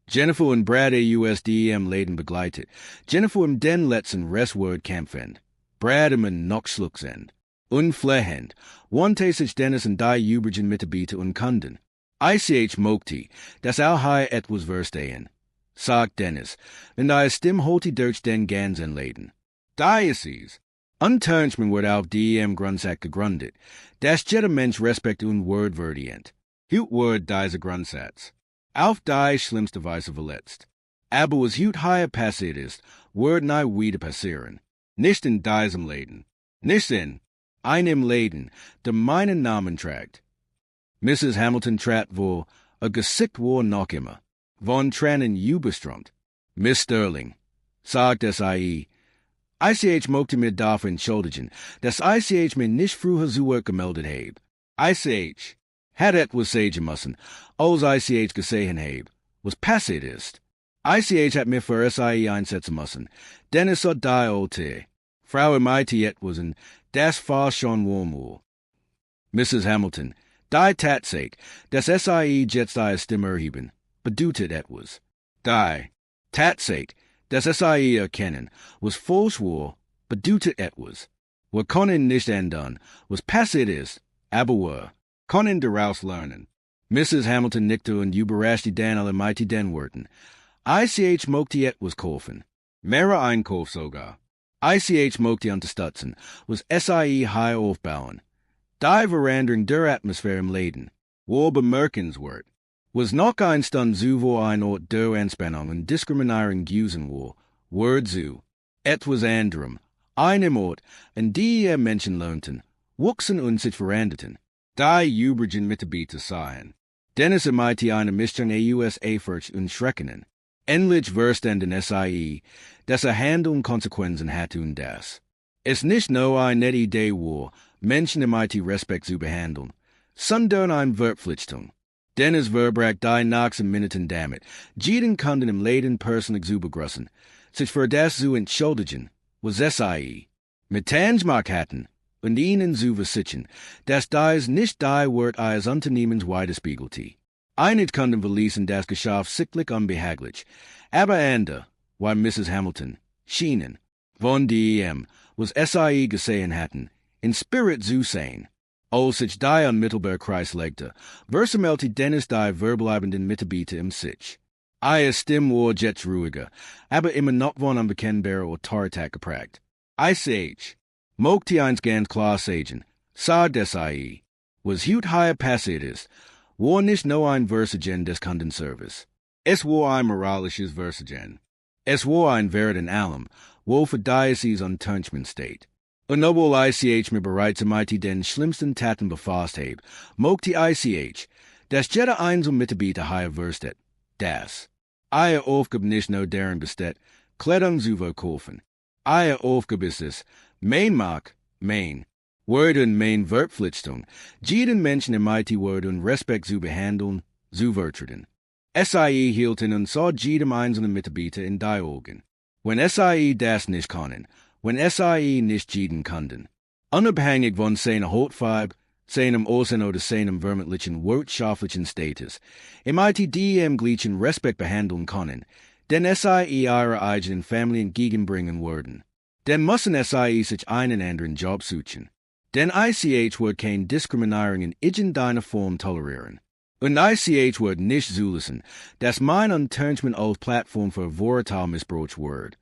Jennifer und Brad AUSDEM Laden begleitet. Jennifer im den letzten Restwort kämpfend. Brad im noch schlucksend. Unflehend. Wante sich Dennis und die übrigen Mitarbeiter und Kunden. Ich möchte, dass auch etwas verstehen, sagt Dennis, wenn die Stimme heute durch den ganzen Laden. Diocese. Unternehmen wird auf dem Grundsatz gegründet, dass jeder Mensch Respekt und Wort verdient. Hut wird dieser Grundsatz auf die schlimmste Weise verletzt. Aber was heute passiert ist, wird nie wieder passieren. Nicht in diesem Laden. Nicht in einem Laden, der meinen Namen trägt. Mrs. Hamilton trat wohl, a Gesicht war noch immer, von Tränen überströmt. Miss Sterling, sagt SIE, ICH möchte mir dafür entschuldigen, dass ICH mir nicht früher so gemeldet habe. ICH hat etwas sagen müssen, als ICH gesehen habe, was passiert ist. ICH hat mir für SIE einsetzen müssen, denn es hat die alte Frau im IT etwas und das war schon wohl. Mrs. Hamilton, die Tatsache, dass SIE jetzt die Stimme erheben, bedeutet etwas. Die Tatsache, dass SIE erkennen, was falsch war, bedeutet etwas. Wir können nicht ändern, was passiert ist, aber wir können daraus lernen. Mrs. Hamilton nickte und überraschte dann alle MIT den Worten. ICH möchte etwas kaufen. Mehr Einkauf sogar. ICH möchte unterstützen, was SIE high aufbauen. Die Veränderung der Atmosphäre im Laden, wo bemerkenswert, was noch ein Stund zu wo ein Ort der Anspannung und Diskriminierung gewesen war, wird zu etwas anderem, einem Ort, an die Menschen lernten, wuchsen und sich veränderten. Die übrigen Mitarbeiter sahen, Dennis MIT eine Mischung aus Ehrfurcht und Schrecken. Endlich verstanden SIE, dass Handeln Konsequenzen hat und das es nicht nur eine nette Idee war, Menschen im IT Respekt zu behandeln, sondern eine Verpflichtung. Dennis verbrachte die nächsten Minuten damit, jeden Kunden im Laden persönlich zu begrüßen, sich für das zu entschuldigen, was SIE mit Tanzmark hatten, und ihnen zu versichern, dass dies nicht die Wort eines Unternehmens widerspiegelte. Einige Kunden verließen das Geschäft sichtlich unbehaglich, aber andere, wie Mrs. Hamilton, schienen, von dem, was SIE gesehen hatten, in Spirit zu sehen. Als sich die unmittelbar Kreis legte, versammelte Dennis die verbleibenden Mitarbeiter im Sich. Ihre Stimme war jetzt ruhiger, aber immer noch von unbekennbarer Autorität geprägt. ICH möchte eins ganz klar sagen, sagt SIE, was heute passiert ist, war nicht nur ein Versagen des Kundenservice. Es war ein moralisches Versagen. Es war ein Wert in allem, wo für Diocese Unternehmen steht. Und obwohl ICH mir bereits mit den schlimmsten Taten befasst habe, möchte ICH, dass jeder einzelne Mitarbeiter hier verstet, dass Aufgabe nicht nur darin besteht, Kleidung zu verkaufen. Eier aufgebisses, main mark, main. Woorden main Verbpflichtung. Jeden Menschen MIT Woorden Respekt zu behandeln, zu vertreten. SIE hielten und so jedem einzelnen Mitarbeiter in die Augen. Wenn SIE das nicht können, wenn SIE nicht jeden konnten. Unabhängig von seiner Hautfarbe, seinem Aussehen oder seinem vermeintlichen wirtschaftlichen Status, MIT die im gleichen Respekt behandeln können, denn SIE ihre eigenen Familien gegenbringen würden. Dann müssen SIE sich einen anderen Job suchen. Denn ICH wird kein Diskriminierung in irgendeiner Form tolerieren. Und ICH wird nicht zulassen, dass mein Unternehmen als Plattform für Vorurteil missbraucht wird.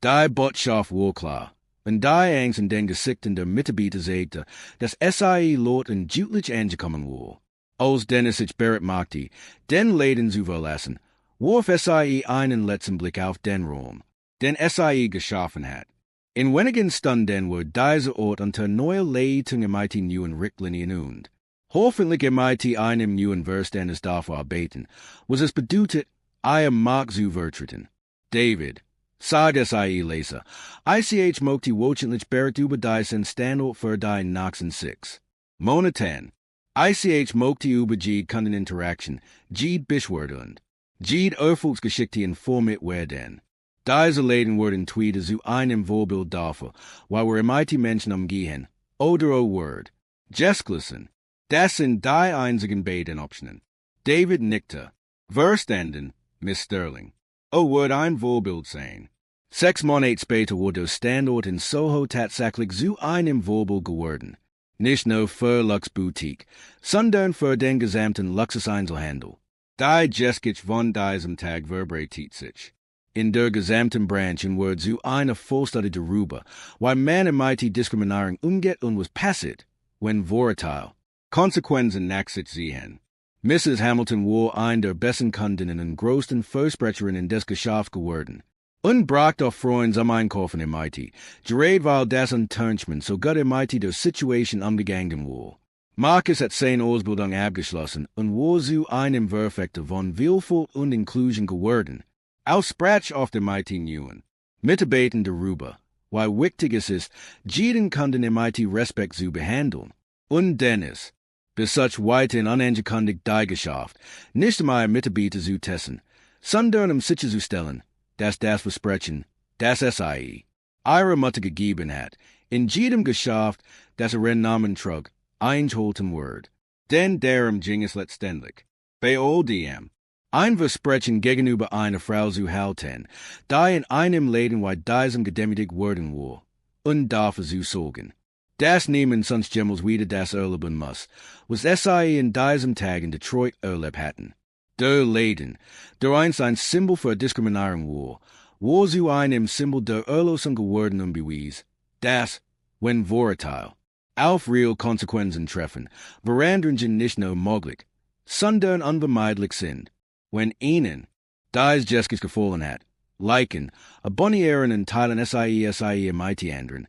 Die Botschaft wohl klar. Und die Angst in den Gesichten der Mitarbeiter sagte, dass SIE Lot in deutlich angekommen will. Als Dennis sich bereit machte, den Laden zu verlassen, warf SIE einen letzten Blick auf den Raum, den SIE geschaffen hat. In wenigen Stunden wird dieser Ort unter neuer Leitung MIT neuen Richtlinien und hoffentlich MIT einem neuen Verständnis dafür arbeiten, was es bedeutet, ihr Markt zu vertreten. David, sagt SIE Leser, ICH möchte wöchentlich Bericht über diesen Standort für die nächsten 6 Monaten. ICH möchte über jede Kundeninteraktion, jede Beschwerde und jede Erfolgsgeschichte informiert werden. Diese Läden werden Tweede zu einem Vorbild dafür, weil wir MIT Menschen umgehen, oder Word. Jesklesen. Das sind die einzigen beiden Optionen. David nickte. Verstanden, Miss Sterling. Wird ein Vorbild sein. 6 Monate später wurde der Standort in Soho tatsächlich zu einem Vorbild geworden. Nicht nur für Lux Boutique, sondern für den gesamten Luxus-Einzelhandel. Die Jessica von diesem Tag verbreitet sich. In der gesamten Branche wird zu einer Vollständige darüber, weil man MIT Diskriminierung umgeht und was passiert, wenn Vorurteil Konsequenzen nach sich ziehen. Mrs. Hamilton war ein der besten Kundinnen und größten Versprecherinnen des Geschäfts geworden. Und brachte auch Freunde am Einkaufen MIT, gerade weil das Unternehmen so gut MIT der Situation umgegangen war. Marcus hat seine Ausbildung abgeschlossen und war zu einem Verfechter von Vielfalt und Inklusion geworden. Auch sprach auf dem MIT neuen Mitarbeitern darüber, weil wichtig es ist, jeden Kunden MIT Respekt zu behandeln. Und Dennis, bis such weiterhin unangekündigt die Geschäft, nicht mehr Mitarbeiter zu testen, sondern sicherzustellen, dass das Versprechen, das SIE, ihre Mutter gegeben hat, in jedem Geschäft, das ihren Namen trug, einhalten wird. Denn darum ging es letztendlich. Bei all dem, ein Versprechen gegenüber einer Frau zu halten, die in einem Laden bei diesem gedemütigt worden war, und dafür zu sorgen, dass niemand sonst jemals wieder das erleben muss, was SIE in diesem Tag in Detroit erlebt hatten. Der Laden, der einst ein Symbol für Diskriminierung war zu einem Symbol der Erlösung geworden und bewies, dass, wenn Vorurteil auf real Konsequenzen treffen, Veränderungen nicht nur möglich, sondern unvermeidlich sind. Wenn Ihnen dies Jessica gefallen hat, liken, abonnieren und teilen SIE MIT anderen,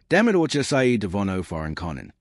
damit euch SIE davon erfahren können.